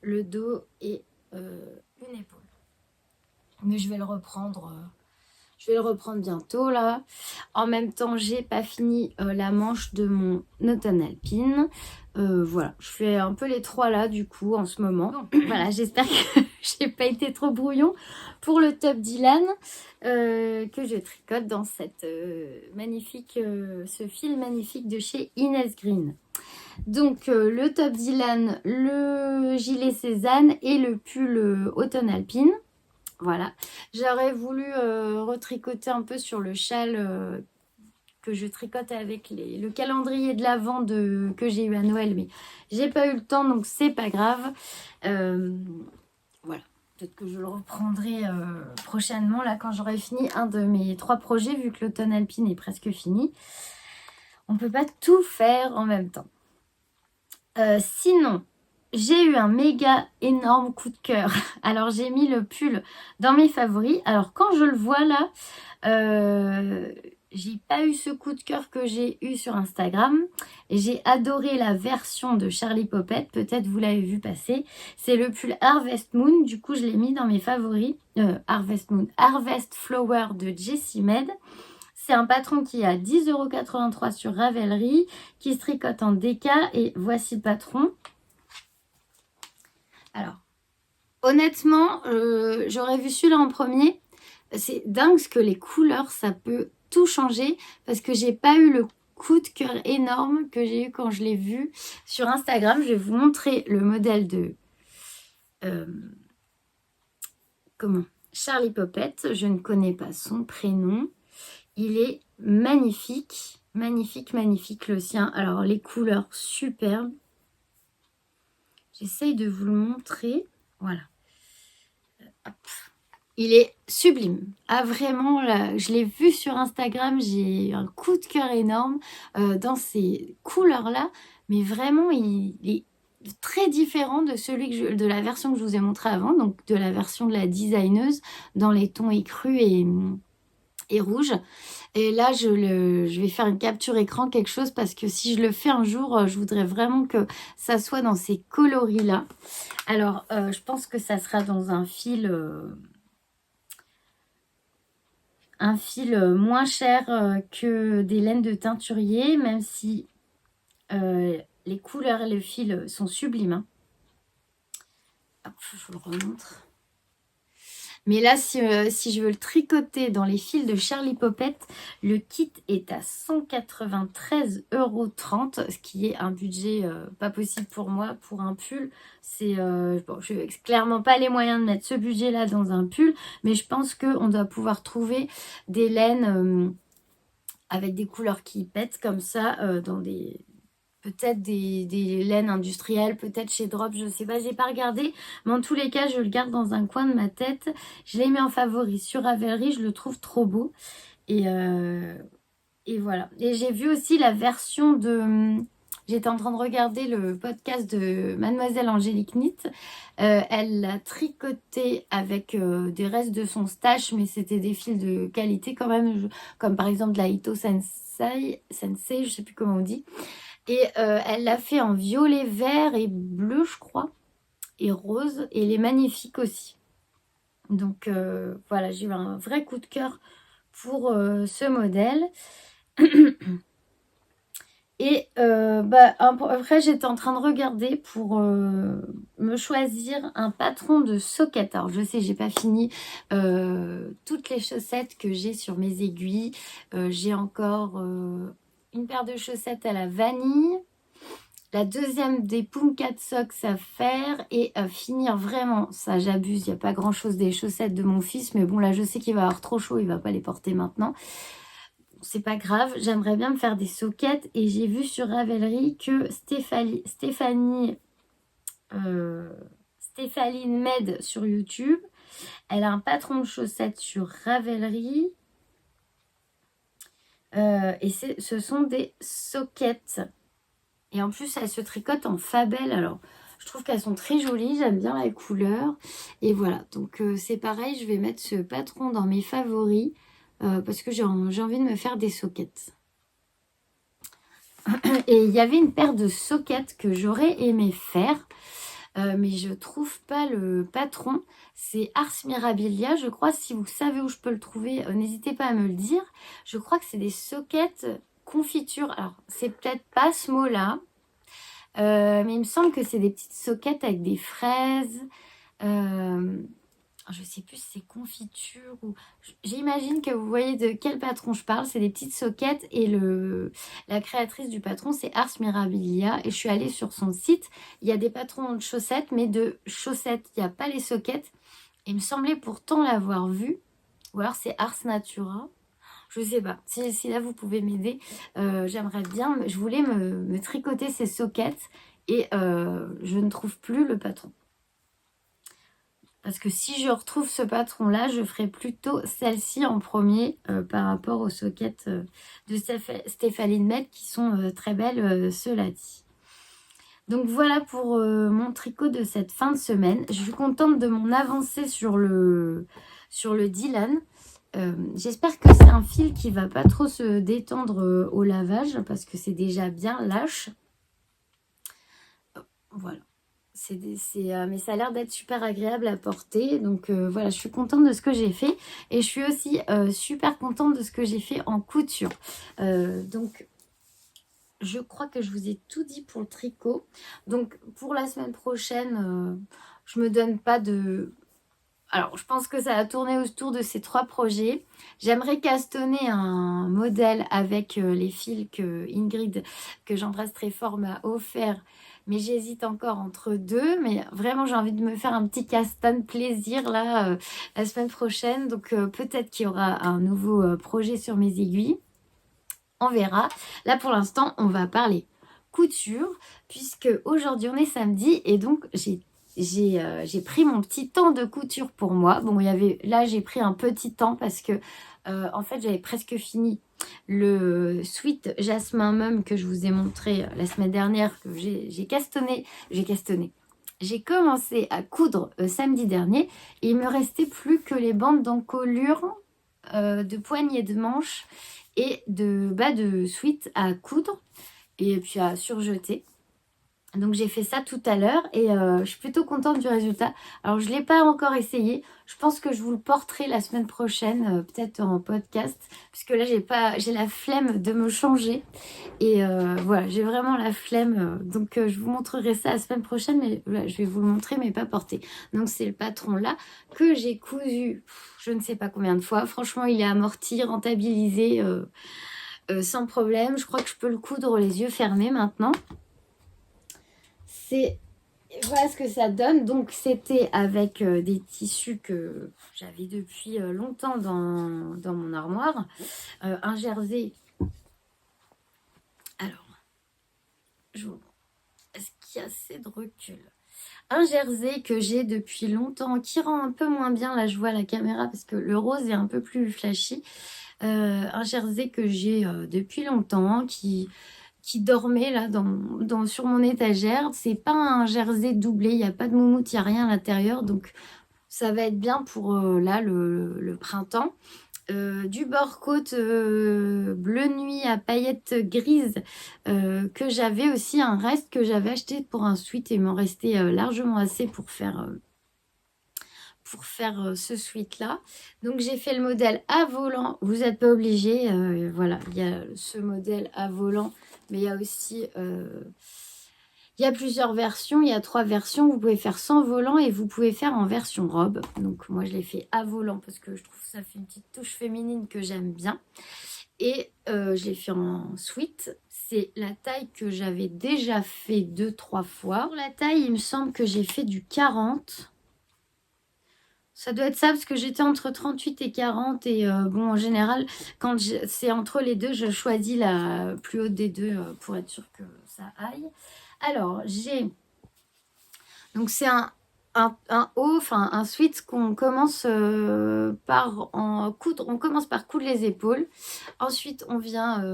S1: le dos et une épaule. Mais je vais le reprendre. Je vais le reprendre bientôt, là. En même temps, j'ai pas fini la manche de mon automne alpine. Voilà, je fais un peu les 3 là, du coup, en ce moment. Voilà, j'espère que j'ai pas été trop brouillon pour le top Dylan que je tricote dans cette ce fil magnifique de chez Inès Green. Donc, le top Dylan, le gilet Cézanne et le pull automne alpine. Voilà, j'aurais voulu retricoter un peu sur le châle que je tricote avec le calendrier de l'Avent que j'ai eu à Noël, mais j'ai pas eu le temps, donc c'est pas grave. Voilà, peut-être que je le reprendrai prochainement, là, quand j'aurai fini un de mes 3 projets, vu que l'automne alpine est presque fini. On peut pas tout faire en même temps. Sinon... J'ai eu un méga énorme coup de cœur. Alors, j'ai mis le pull dans mes favoris. Alors, quand je le vois là, j'ai pas eu ce coup de cœur que j'ai eu sur Instagram. J'ai adoré la version de Charlie Poppet. Peut-être vous l'avez vu passer. C'est le pull Harvest Moon. Du coup, je l'ai mis dans mes favoris. Harvest Moon, Harvest Flower de Jessie Med. C'est un patron qui est à 10,83 € sur Ravelry, qui se tricote en DK. Et voici le patron. Alors, honnêtement, j'aurais vu celui-là en premier. C'est dingue ce que les couleurs, ça peut tout changer. Parce que j'ai pas eu le coup de cœur énorme que j'ai eu quand je l'ai vu sur Instagram. Je vais vous montrer le modèle de Charlie Poppet. Je ne connais pas son prénom. Il est magnifique. Magnifique, magnifique le sien. Alors les couleurs superbes. J'essaye de vous le montrer. Voilà. Hop. Il est sublime. Ah vraiment, là, je l'ai vu sur Instagram, j'ai eu un coup de cœur énorme dans ces couleurs-là. Mais vraiment, il est très différent de celui de la version que je vous ai montré avant, donc de la version de la designeuse dans les tons écrus et rouges. Et là, je vais faire une capture écran, quelque chose, parce que si je le fais un jour, je voudrais vraiment que ça soit dans ces coloris-là. Alors, je pense que ça sera dans un fil moins cher que des laines de teinturier, même si les couleurs et le fil sont sublimes. Hein. Hop, je vous le remontre. Mais là, si je veux le tricoter dans les fils de Charlie Poppet, le kit est à 193,30 €, ce qui est un budget pas possible pour moi pour un pull. C'est bon, je n'ai clairement pas les moyens de mettre ce budget-là dans un pull, mais je pense qu'on doit pouvoir trouver des laines avec des couleurs qui pètent comme ça dans des... Peut-être des laines industrielles, peut-être chez Drop, je ne sais pas, j'ai pas regardé. Mais en tous les cas, je le garde dans un coin de ma tête. Je l'ai mis en favori sur Ravelry, je le trouve trop beau. Et voilà. Et j'ai vu aussi la version de... J'étais en train de regarder le podcast de Mademoiselle Angélique Knit. Elle l'a tricoté avec des restes de son stash, mais c'était des fils de qualité quand même, comme par exemple de la Ito Sensei, je ne sais plus comment on dit. Et elle l'a fait en violet, vert et bleu, je crois, et rose. Et elle est magnifique aussi. Donc voilà, j'ai eu un vrai coup de cœur pour ce modèle. Et après, j'étais en train de regarder pour me choisir un patron de socket. Alors, je sais, j'ai pas fini toutes les chaussettes que j'ai sur mes aiguilles. J'ai encore une paire de chaussettes à la vanille. La deuxième des Pumcat Socks à faire et à finir vraiment, ça j'abuse, il n'y a pas grand chose des chaussettes de mon fils, mais bon là je sais qu'il va avoir trop chaud, il va pas les porter maintenant. C'est pas grave, j'aimerais bien me faire des sockets et j'ai vu sur Ravelry que Stéphanie Med sur YouTube, elle a un patron de chaussettes sur Ravelry et ce sont des sockets. Et en plus, elles se tricotent en fabelle. Alors, je trouve qu'elles sont très jolies. J'aime bien la couleur. Et voilà. Donc, c'est pareil. Je vais mettre ce patron dans mes favoris. Parce que j'ai envie de me faire des sockets. Et il y avait une paire de sockets que j'aurais aimé faire. Mais je trouve pas le patron. C'est Ars Mirabilia. Je crois, si vous savez où je peux le trouver, n'hésitez pas à me le dire. Je crois que c'est des sockets confiture. Alors, c'est peut-être pas ce mot-là. Mais il me semble que c'est des petites sockets avec des fraises. Je sais plus si c'est confiture ou... J'imagine que vous voyez de quel patron je parle. C'est des petites sockets et la créatrice du patron, c'est Ars Mirabilia. Et je suis allée sur son site. Il y a des patrons de chaussettes, mais de chaussettes, il n'y a pas les sockets. Il me semblait pourtant l'avoir vu. Ou alors c'est Ars Natura. Je sais pas. Si là, vous pouvez m'aider. J'aimerais bien... Je voulais me tricoter ces sockets et je ne trouve plus le patron. Parce que si je retrouve ce patron-là, je ferai plutôt celle-ci en premier par rapport aux sockets de Stéphanie Med qui sont très belles, cela dit. Donc voilà pour mon tricot de cette fin de semaine. Je suis contente de mon avancée sur le Dylan. J'espère que c'est un fil qui va pas trop se détendre au lavage parce que c'est déjà bien lâche. Voilà. Mais ça a l'air d'être super agréable à porter. Donc voilà, je suis contente de ce que j'ai fait. Et je suis aussi super contente de ce que j'ai fait en couture. Donc je crois que je vous ai tout dit pour le tricot. Donc pour la semaine prochaine, je me donne pas de... Alors, je pense que ça va tourner autour de ces 3 projets. J'aimerais castonner un modèle avec les fils que Ingrid, que j'embrasse très fort, m'a offert. Mais j'hésite encore entre 2. Mais vraiment, j'ai envie de me faire un petit castan plaisir là, la semaine prochaine. Donc, peut-être qu'il y aura un nouveau projet sur mes aiguilles. On verra. Là, pour l'instant, on va parler couture, puisque aujourd'hui, on est samedi. Et donc, j'ai pris mon petit temps de couture pour moi. Bon, là, j'ai pris un petit temps parce que, en fait, j'avais presque fini le sweat Jasmin Mum que je vous ai montré la semaine dernière, que j'ai castonné. J'ai commencé à coudre samedi dernier et il me restait plus que les bandes d'encolure de poignée de manche et de bas de sweat à coudre et puis à surjeter. Donc j'ai fait ça tout à l'heure et je suis plutôt contente du résultat. Alors je ne l'ai pas encore essayé. Je pense que je vous le porterai la semaine prochaine, peut-être en podcast. Puisque là j'ai la flemme de me changer. Et voilà, j'ai vraiment la flemme. Donc je vous montrerai ça la semaine prochaine. Mais voilà, je vais vous le montrer mais pas porter. Donc c'est le patron là que j'ai cousu je ne sais pas combien de fois. Franchement il est amorti, rentabilisé sans problème. Je crois que je peux le coudre les yeux fermés maintenant. Voilà ce que ça donne. Donc c'était avec des tissus que j'avais depuis longtemps dans mon armoire. Un jersey. Alors, est-ce qu'il y a assez de recul? Un jersey que j'ai depuis longtemps, qui rend un peu moins bien, là je vois la caméra parce que le rose est un peu plus flashy. Un jersey que j'ai depuis longtemps, qui dormait là sur mon étagère. C'est pas un jersey doublé, il n'y a pas de moumoute, il n'y a rien à l'intérieur. Donc ça va être bien pour là le printemps. Du bord-côte bleu nuit à paillettes grises que j'avais aussi, un reste que j'avais acheté pour un sweat et il m'en restait largement assez pour faire ce sweat là. Donc j'ai fait le modèle à volant, vous n'êtes pas obligé, voilà, il y a ce modèle à volant, mais il y a aussi il y a plusieurs versions, il y a 3 versions, vous pouvez faire sans volant et vous pouvez faire en version robe. Donc moi je l'ai fait à volant parce que je trouve que ça fait une petite touche féminine que j'aime bien. Et je l'ai fait en sweat. C'est la taille que j'avais déjà fait 2-3 fois. Pour la taille, il me semble que j'ai fait du 40. Ça doit être ça parce que j'étais entre 38 et 40 et bon en général quand c'est entre les deux je choisis la plus haute des deux pour être sûre que ça aille. Alors donc c'est un haut, enfin un sweat qu'on commence par en coudre. On commence par coudre les épaules. Ensuite on vient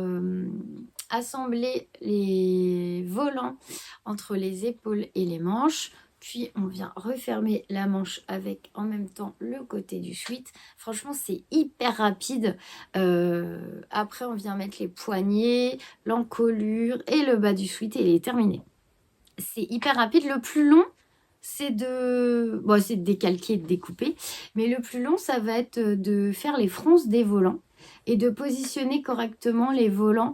S1: assembler les volants entre les épaules et les manches. Puis on vient refermer la manche avec en même temps le côté du sweat. Franchement c'est hyper rapide. Après on vient mettre les poignets, l'encolure et le bas du sweat et il est terminé. C'est hyper rapide. Le plus long c'est de décalquer et de découper. Mais le plus long ça va être de faire les fronces des volants et de positionner correctement les volants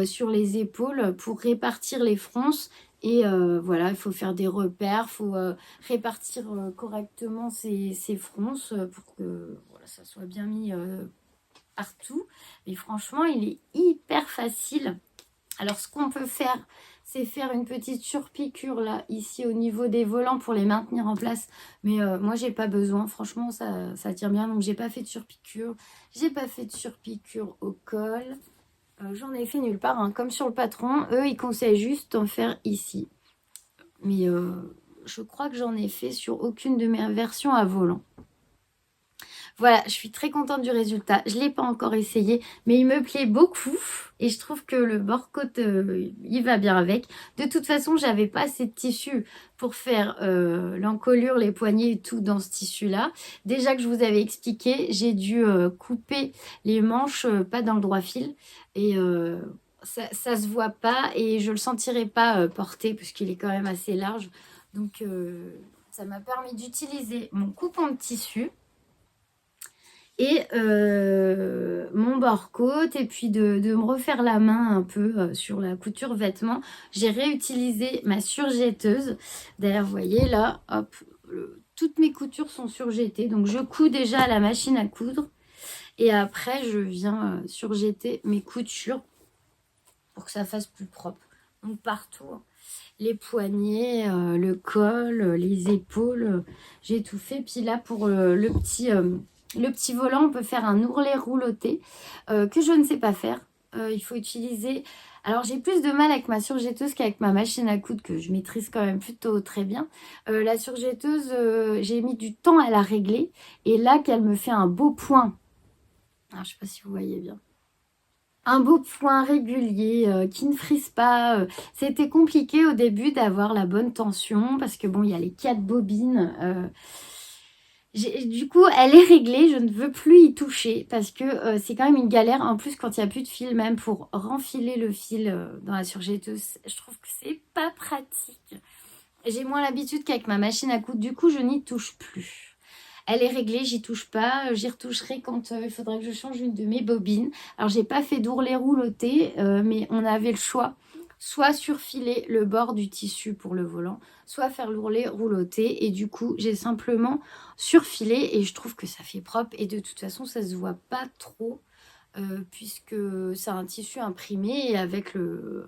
S1: sur les épaules pour répartir les fronces. Et voilà, il faut faire des repères, il faut répartir correctement ces fronces pour que voilà, ça soit bien mis partout. Et franchement, il est hyper facile. Alors, ce qu'on peut faire, c'est faire une petite surpiqûre là, ici au niveau des volants pour les maintenir en place. Mais moi, j'ai pas besoin. Franchement, ça tire bien. Donc, j'ai pas fait de surpiqûre. J'ai pas fait de surpiqûre au col. J'en ai fait nulle part, hein. Comme sur le patron, eux ils conseillent juste d'en faire ici. Mais je crois que j'en ai fait sur aucune de mes versions à volant. Voilà, je suis très contente du résultat. Je ne l'ai pas encore essayé, mais il me plaît beaucoup. Et je trouve que le bord-côte, il va bien avec. De toute façon, j'avais pas assez de tissu pour faire l'encolure, les poignets et tout dans ce tissu-là. Déjà que je vous avais expliqué, j'ai dû couper les manches, pas dans le droit fil. Et ça se voit pas et je le sentirai pas porter puisqu'il est quand même assez large. Donc, ça m'a permis d'utiliser mon coupon de tissu et mon bord-côte et puis de me refaire la main un peu sur la couture vêtements. J'ai réutilisé ma surjetteuse. D'ailleurs, vous voyez là, hop, toutes mes coutures sont surjettées. Donc, je couds déjà à la machine à coudre et après, je viens surjetter mes coutures pour que ça fasse plus propre. Donc, partout, hein. Les poignets, le col, les épaules, j'ai tout fait. Puis là, pour le petit volant, on peut faire un ourlet rouloté que je ne sais pas faire. Il faut utiliser... Alors, j'ai plus de mal avec ma surjetteuse qu'avec ma machine à coudre que je maîtrise quand même plutôt très bien. La surjetteuse, j'ai mis du temps à la régler. Et là, qu'elle me fait un beau point. Alors, je ne sais pas si vous voyez bien. Un beau point régulier qui ne frise pas. C'était compliqué au début d'avoir la bonne tension parce que bon, il y a les 4 bobines. Du coup, elle est réglée. Je ne veux plus y toucher parce que c'est quand même une galère. En plus, quand il n'y a plus de fil, même pour renfiler le fil dans la surjetteuse, je trouve que c'est pas pratique. J'ai moins l'habitude qu'avec ma machine à coudre. Du coup, je n'y touche plus. Elle est réglée, j'y touche pas. J'y retoucherai quand il faudra que je change une de mes bobines. Alors, j'ai pas fait d'ourlet rouloté, mais on avait le choix. Soit surfiler le bord du tissu pour le volant, soit faire l'ourlet rouloté. Et du coup, j'ai simplement surfilé et je trouve que ça fait propre. Et de toute façon, ça se voit pas trop puisque c'est un tissu imprimé et avec le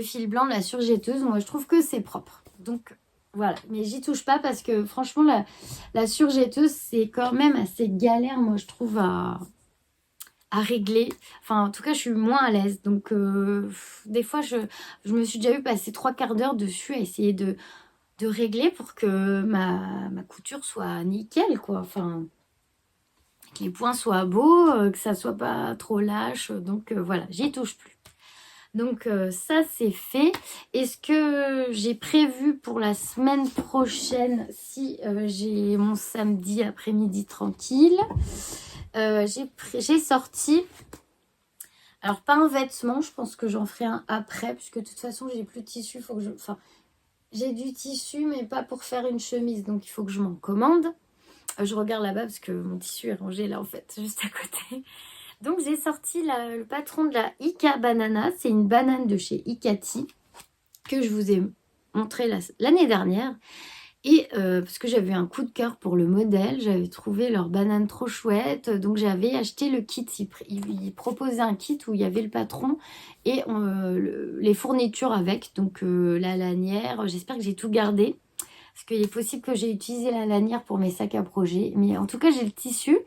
S1: fil blanc de la surjetteuse. Moi, je trouve que c'est propre. Donc, voilà, mais j'y touche pas parce que franchement, la surjetteuse, c'est quand même assez galère, moi, je trouve, à régler. Enfin, en tout cas, je suis moins à l'aise. Donc, des fois, je me suis déjà eu passer 3/4 d'heure dessus à essayer de régler pour que ma couture soit nickel, quoi. Enfin, que les points soient beaux, que ça soit pas trop lâche. Donc, voilà, j'y touche plus. Donc ça c'est fait. Est-ce que j'ai prévu pour la semaine prochaine, si j'ai mon samedi après-midi tranquille, j'ai sorti, alors pas un vêtement, je pense que j'en ferai un après, puisque de toute façon j'ai plus de tissu, faut que enfin j'ai du tissu mais pas pour faire une chemise, donc il faut que je m'en commande. Je regarde là-bas parce que mon tissu est rangé là en fait, juste à côté. Donc, j'ai sorti le patron de la Ika Banana. C'est une banane de chez Ikati que je vous ai montré l'année dernière. Et parce que j'avais un coup de cœur pour le modèle, j'avais trouvé leur banane trop chouette. Donc, j'avais acheté le kit. Ils proposaient un kit où il y avait le patron et les fournitures avec. Donc, la lanière. J'espère que j'ai tout gardé. Parce qu'il est possible que j'ai utilisé la lanière pour mes sacs à projet. Mais en tout cas, j'ai le tissu.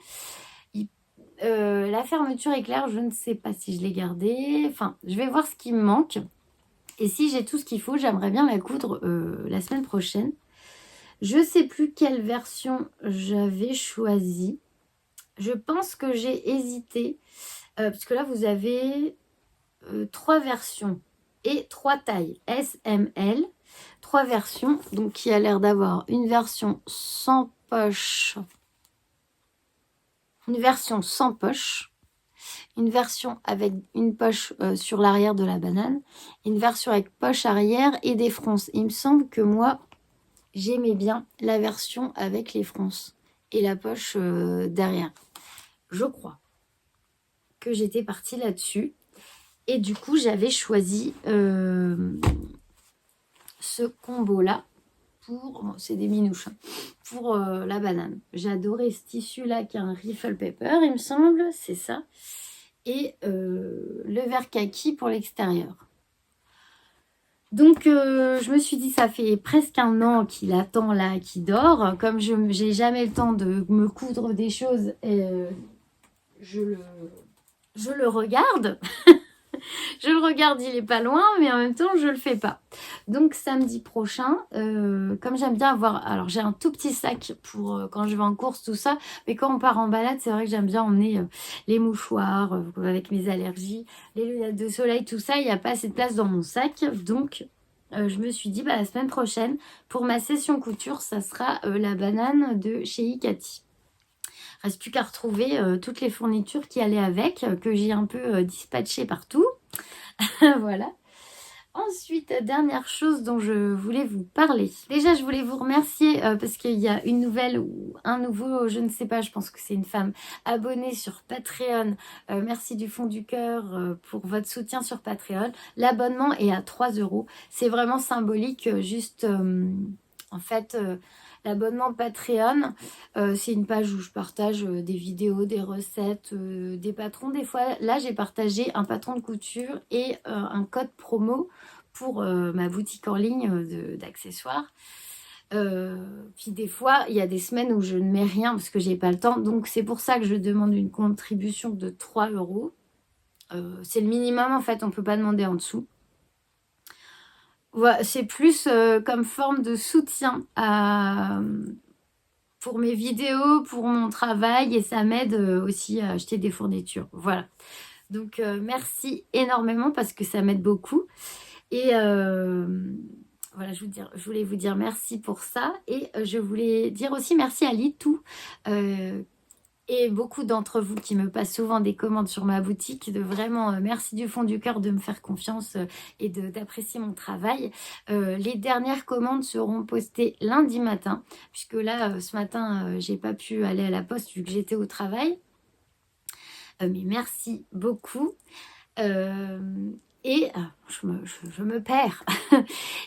S1: La fermeture éclair, je ne sais pas si je l'ai gardée. Enfin, je vais voir ce qui me manque. Et si j'ai tout ce qu'il faut, j'aimerais bien la coudre la semaine prochaine. Je ne sais plus quelle version j'avais choisie. Je pense que j'ai hésité. Parce que là, vous avez 3 versions et 3 tailles. S, M, L. 3 versions. Donc, qui a l'air d'avoir une version sans poche. Une version sans poche, une version avec une poche sur l'arrière de la banane, une version avec poche arrière et des fronces. Il me semble que moi, j'aimais bien la version avec les fronces et la poche derrière. Je crois que j'étais partie là-dessus. Et du coup, j'avais choisi ce combo-là. Bon, c'est des minouches, hein, pour la banane. J'ai adoré ce tissu-là qui est un riffle paper, il me semble, c'est ça. Et le vert kaki pour l'extérieur. Donc, je me suis dit, ça fait presque un an qu'il attend là, qu'il dort. Comme je n'ai jamais le temps de me coudre des choses, je le regarde. Je le regarde, il est pas loin, mais en même temps, je le fais pas. Donc samedi prochain, comme j'aime bien avoir... Alors j'ai un tout petit sac pour quand je vais en course, tout ça. Mais quand on part en balade, c'est vrai que j'aime bien emmener les mouchoirs avec mes allergies, les lunettes de soleil, tout ça. Il n'y a pas assez de place dans mon sac. Donc je me suis dit, bah, la semaine prochaine, pour ma session couture, ça sera la banane de chez Ikati. Reste plus qu'à retrouver toutes les fournitures qui allaient avec, que j'ai un peu dispatchées partout. Voilà. Ensuite, dernière chose dont je voulais vous parler. Déjà, je voulais vous remercier parce qu'il y a une nouvelle ou un nouveau, je ne sais pas, je pense que c'est une femme abonnée sur Patreon. Merci du fond du cœur pour votre soutien sur Patreon. L'abonnement est à 3 €. C'est vraiment symbolique, juste en fait... L'abonnement Patreon, c'est une page où je partage des vidéos, des recettes, des patrons. Des fois, là, j'ai partagé un patron de couture et un code promo pour ma boutique en ligne d'accessoires. Puis des fois, il y a des semaines où je ne mets rien parce que j'ai pas le temps. Donc, c'est pour ça que je demande une contribution de 3 €. C'est le minimum, en fait. On ne peut pas demander en dessous. Voilà, c'est plus comme forme de soutien pour mes vidéos, pour mon travail, et ça m'aide aussi à acheter des fournitures. Voilà. Donc, merci énormément parce que ça m'aide beaucoup. Et voilà, je voulais vous dire merci pour ça. Et je voulais dire aussi merci à Litou. Et beaucoup d'entre vous qui me passent souvent des commandes sur ma boutique, de vraiment merci du fond du cœur de me faire confiance et d'apprécier mon travail. Les dernières commandes seront postées lundi matin, puisque là, ce matin, j'ai pas pu aller à la poste vu que j'étais au travail. Mais merci beaucoup. Et je me perds.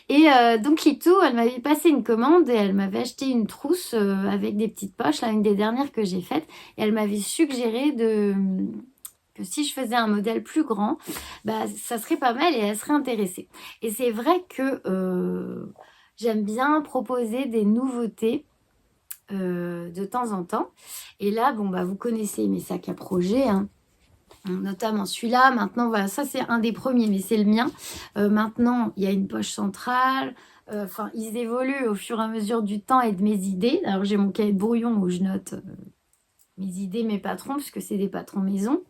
S1: Et donc Litou, elle m'avait passé une commande et elle m'avait acheté une trousse avec des petites poches, là, une des dernières que j'ai faites. Et elle m'avait suggéré que si je faisais un modèle plus grand, bah, ça serait pas mal et elle serait intéressée. Et c'est vrai que j'aime bien proposer des nouveautés de temps en temps. Et là, bon, bah, vous connaissez mes sacs à projet, hein. Notamment celui-là. Maintenant, voilà, ça c'est un des premiers, mais c'est le mien. Maintenant, il y a une poche centrale. Enfin, ils évoluent au fur et à mesure du temps et de mes idées. Alors, j'ai mon cahier de brouillon où je note mes idées, mes patrons, puisque c'est des patrons maison.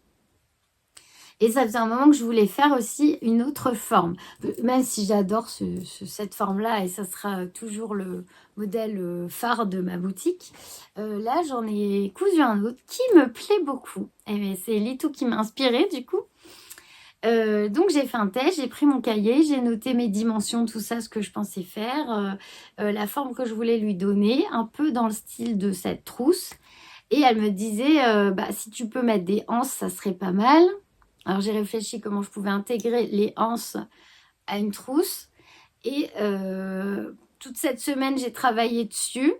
S1: Et ça faisait un moment que je voulais faire aussi une autre forme. Même si j'adore cette forme-là, et ça sera toujours le modèle phare de ma boutique. Là, j'en ai cousu un autre qui me plaît beaucoup. Et c'est Litou qui m'a inspirée du coup. Donc j'ai fait un test, j'ai pris mon cahier, j'ai noté mes dimensions, tout ça, ce que je pensais faire, la forme que je voulais lui donner, un peu dans le style de cette trousse. Et elle me disait, bah, si tu peux mettre des anses, ça serait pas mal. Alors j'ai réfléchi comment je pouvais intégrer les anses à une trousse. Et toute cette semaine, j'ai travaillé dessus.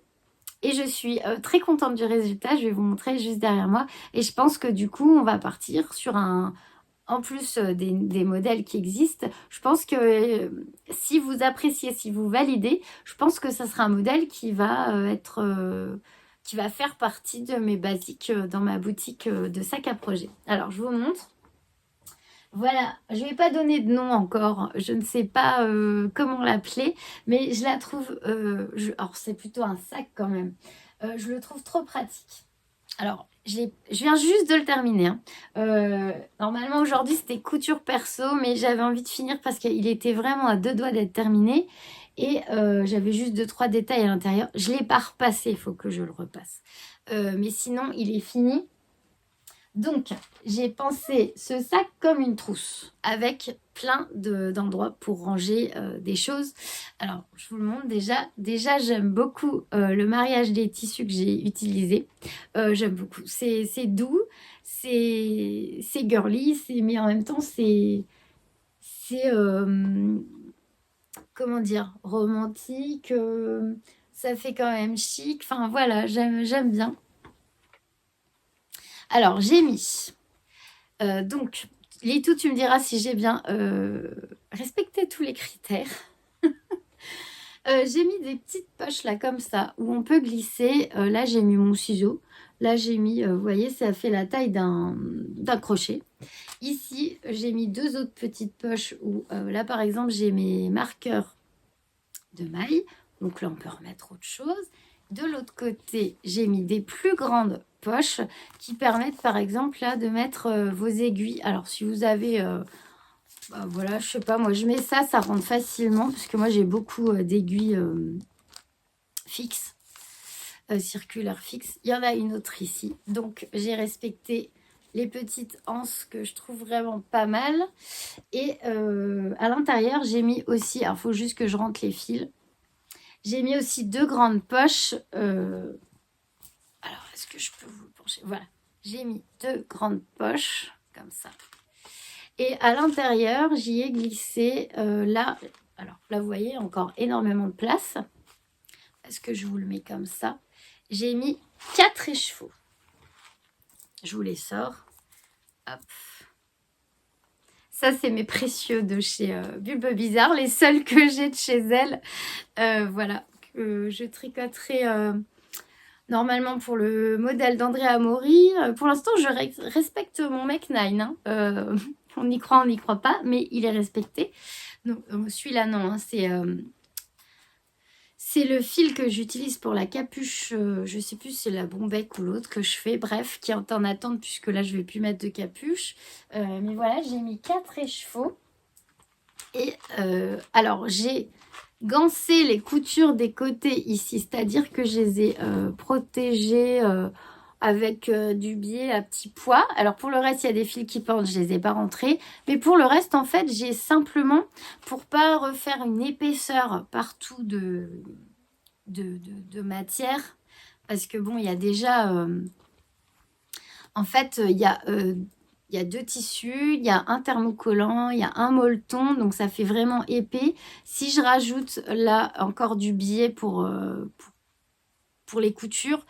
S1: Et je suis très contente du résultat. Je vais vous montrer juste derrière moi. Et je pense que du coup, on va partir sur un... En plus des modèles qui existent, je pense que si vous appréciez, si vous validez, je pense que ça sera un modèle qui va qui va faire partie de mes basiques dans ma boutique de sac à projet. Alors, je vous montre. Voilà, je ne vais pas donner de nom encore, je ne sais pas comment l'appeler, mais je la trouve, alors c'est plutôt un sac quand même, je le trouve trop pratique. Alors, je viens juste de le terminer, hein. Normalement aujourd'hui c'était couture perso, mais j'avais envie de finir parce qu'il était vraiment à 2 doigts d'être terminé, et j'avais juste 2-3 détails à l'intérieur. Je ne l'ai pas repassé, il faut que je le repasse, mais sinon il est fini. Donc, j'ai pensé ce sac comme une trousse, avec plein d'endroits pour ranger des choses. Alors, je vous le montre déjà. Déjà, j'aime beaucoup le mariage des tissus que j'ai utilisé. J'aime beaucoup. C'est doux, c'est girly, mais en même temps, c'est comment dire, romantique. Ça fait quand même chic. Enfin, voilà, j'aime bien. Alors, j'ai mis... donc, Litou, tu me diras si j'ai bien respecté tous les critères. J'ai mis des petites poches là comme ça où on peut glisser. Là, j'ai mis mon ciseau. Là, j'ai mis, vous voyez, ça fait la taille d'un crochet. Ici, j'ai mis 2 autres petites poches où là, par exemple, j'ai mes marqueurs de mailles. Donc là, on peut remettre autre chose. De l'autre côté, j'ai mis des plus grandes poches qui permettent, par exemple, là, de mettre vos aiguilles. Alors, si vous avez... bah, voilà, je sais pas, moi, je mets ça, ça rentre facilement. Parce que moi, j'ai beaucoup d'aiguilles fixes, circulaires fixes. Il y en a une autre ici. Donc, j'ai respecté les petites anses que je trouve vraiment pas mal. Et à l'intérieur, j'ai mis aussi... Alors, il faut juste que je rentre les fils. J'ai mis aussi 2 grandes poches. Alors, est-ce que je peux vous pencher? Voilà. J'ai mis 2 grandes poches, comme ça. Et à l'intérieur, j'y ai glissé là. Alors, là, vous voyez, encore énormément de place. Est-ce que je vous le mets comme ça? J'ai mis 4 écheveaux. Je vous les sors. Hop. Ça, c'est mes précieux de chez Bulbe Bizarre, les seuls que j'ai de chez elle. Voilà, que je tricoterai normalement pour le modèle d'Andrea Mori. Pour l'instant, je respecte mon mec Nine. Hein. On y croit, on n'y croit pas, mais il est respecté. Donc, celui-là, non, hein, c'est le fil que j'utilise pour la capuche. Je sais plus si c'est la Bombec ou l'autre que je fais. Bref, qui est en attente puisque là, je vais plus mettre de capuche. Mais voilà, j'ai mis 4 écheveaux. Et alors, j'ai gancé les coutures des côtés ici. C'est-à-dire que je les ai protégées avec du biais à petit pois. Alors, pour le reste, il y a des fils qui pendent. Je les ai pas rentrés. Mais pour le reste, en fait, j'ai simplement, pour pas refaire une épaisseur partout de matière, parce que bon, il y a déjà... en fait, il y a 2 tissus, il y a un thermocollant, il y a un molleton, donc ça fait vraiment épais. Si je rajoute là encore du biais pour les coutures,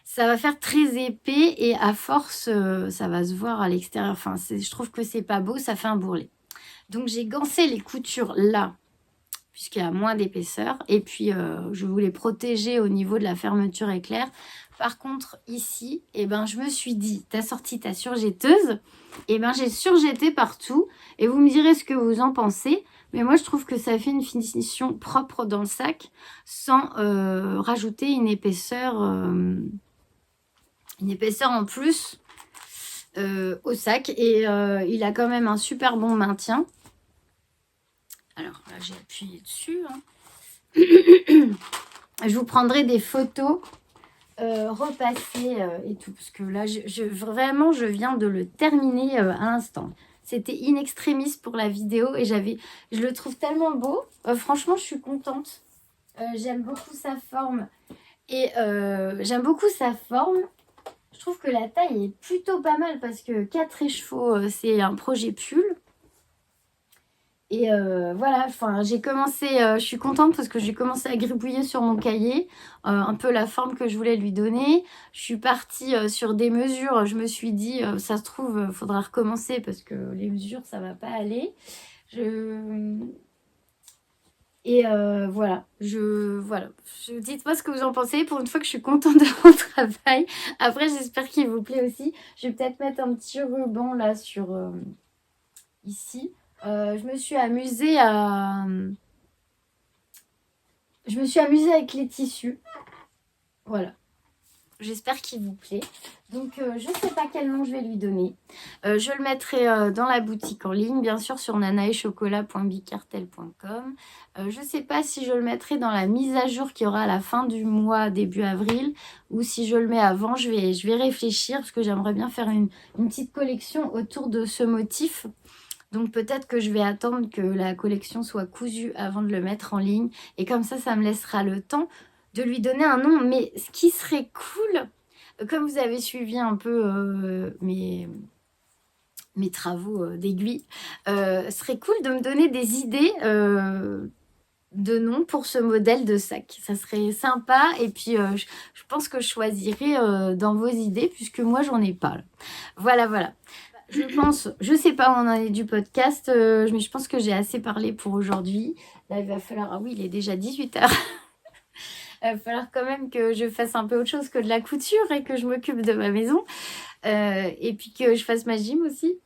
S1: ça va faire très épais et à force, ça va se voir à l'extérieur. Enfin, je trouve que c'est pas beau, ça fait un bourrelet. Donc j'ai gancé les coutures là, puisqu'il y a moins d'épaisseur. Et puis, je voulais protéger au niveau de la fermeture éclair. Par contre, ici, eh ben, je me suis dit, t'as sorti ta surjetteuse. Eh ben, j'ai surjeté partout. Et vous me direz ce que vous en pensez. Mais moi, je trouve que ça fait une finition propre dans le sac sans rajouter une épaisseur en plus au sac. Et il a quand même un super bon maintien. Alors là, j'ai appuyé dessus. Hein. Je vous prendrai des photos repassées et tout. Parce que là, vraiment, je viens de le terminer à l'instant. C'était in extremis pour la vidéo et je le trouve tellement beau. Franchement, je suis contente. J'aime beaucoup sa forme. Et j'aime beaucoup sa forme. Je trouve que la taille est plutôt pas mal parce que 4 écheveaux, c'est un projet pull. Et voilà, enfin, j'ai commencé, je suis contente parce que j'ai commencé à gribouiller sur mon cahier, un peu la forme que je voulais lui donner. Je suis partie sur des mesures, je me suis dit, ça se trouve, il faudra recommencer parce que les mesures, ça va pas aller. Et voilà, dites-moi ce que vous en pensez. Pour une fois que je suis contente de mon travail. Après, j'espère qu'il vous plaît aussi. Je vais peut-être mettre un petit ruban là sur ici. Je me suis amusée avec les tissus. Voilà. J'espère qu'il vous plaît. Donc, je ne sais pas quel nom je vais lui donner. Je le mettrai dans la boutique en ligne, bien sûr, sur nanaechocolat.bicartel.com. Je ne sais pas si je le mettrai dans la mise à jour qui aura à la fin du mois, début avril, ou si je le mets avant. Je vais réfléchir parce que j'aimerais bien faire une petite collection autour de ce motif. Donc peut-être que je vais attendre que la collection soit cousue avant de le mettre en ligne. Et comme ça me laissera le temps de lui donner un nom. Mais ce qui serait cool, comme vous avez suivi un peu mes travaux d'aiguille, serait cool de me donner des idées de noms pour ce modèle de sac. Ça serait sympa. Et puis je pense que je choisirai dans vos idées puisque moi j'en ai pas. Là. Voilà. Je sais pas où on en est du podcast, mais je pense que j'ai assez parlé pour aujourd'hui. Là, il va falloir... Ah oui, il est déjà 18h. Il va falloir quand même que je fasse un peu autre chose que de la couture et que je m'occupe de ma maison. Et puis que je fasse ma gym aussi.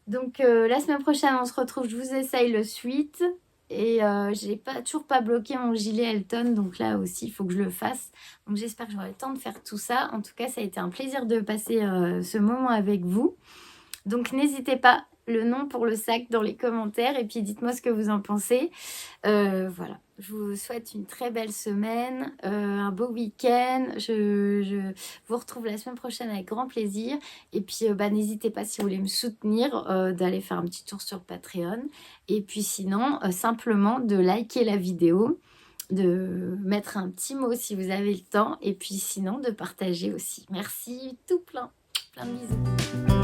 S1: Donc, la semaine prochaine, on se retrouve. Je vous essaye le suite. Et j'ai toujours pas bloqué mon gilet Elton, donc là aussi il faut que je le fasse. Donc j'espère que j'aurai le temps de faire tout ça. En tout cas, ça a été un plaisir de passer ce moment avec vous. Donc n'hésitez pas, le nom pour le sac dans les commentaires, et puis dites-moi ce que vous en pensez. Voilà, je vous souhaite une très belle semaine, un beau week-end. Je vous retrouve la semaine prochaine avec grand plaisir. Et puis n'hésitez pas, si vous voulez me soutenir, d'aller faire un petit tour sur Patreon. Et puis sinon, simplement de liker la vidéo, de mettre un petit mot si vous avez le temps, et puis sinon de partager aussi. Merci, tout plein de bisous.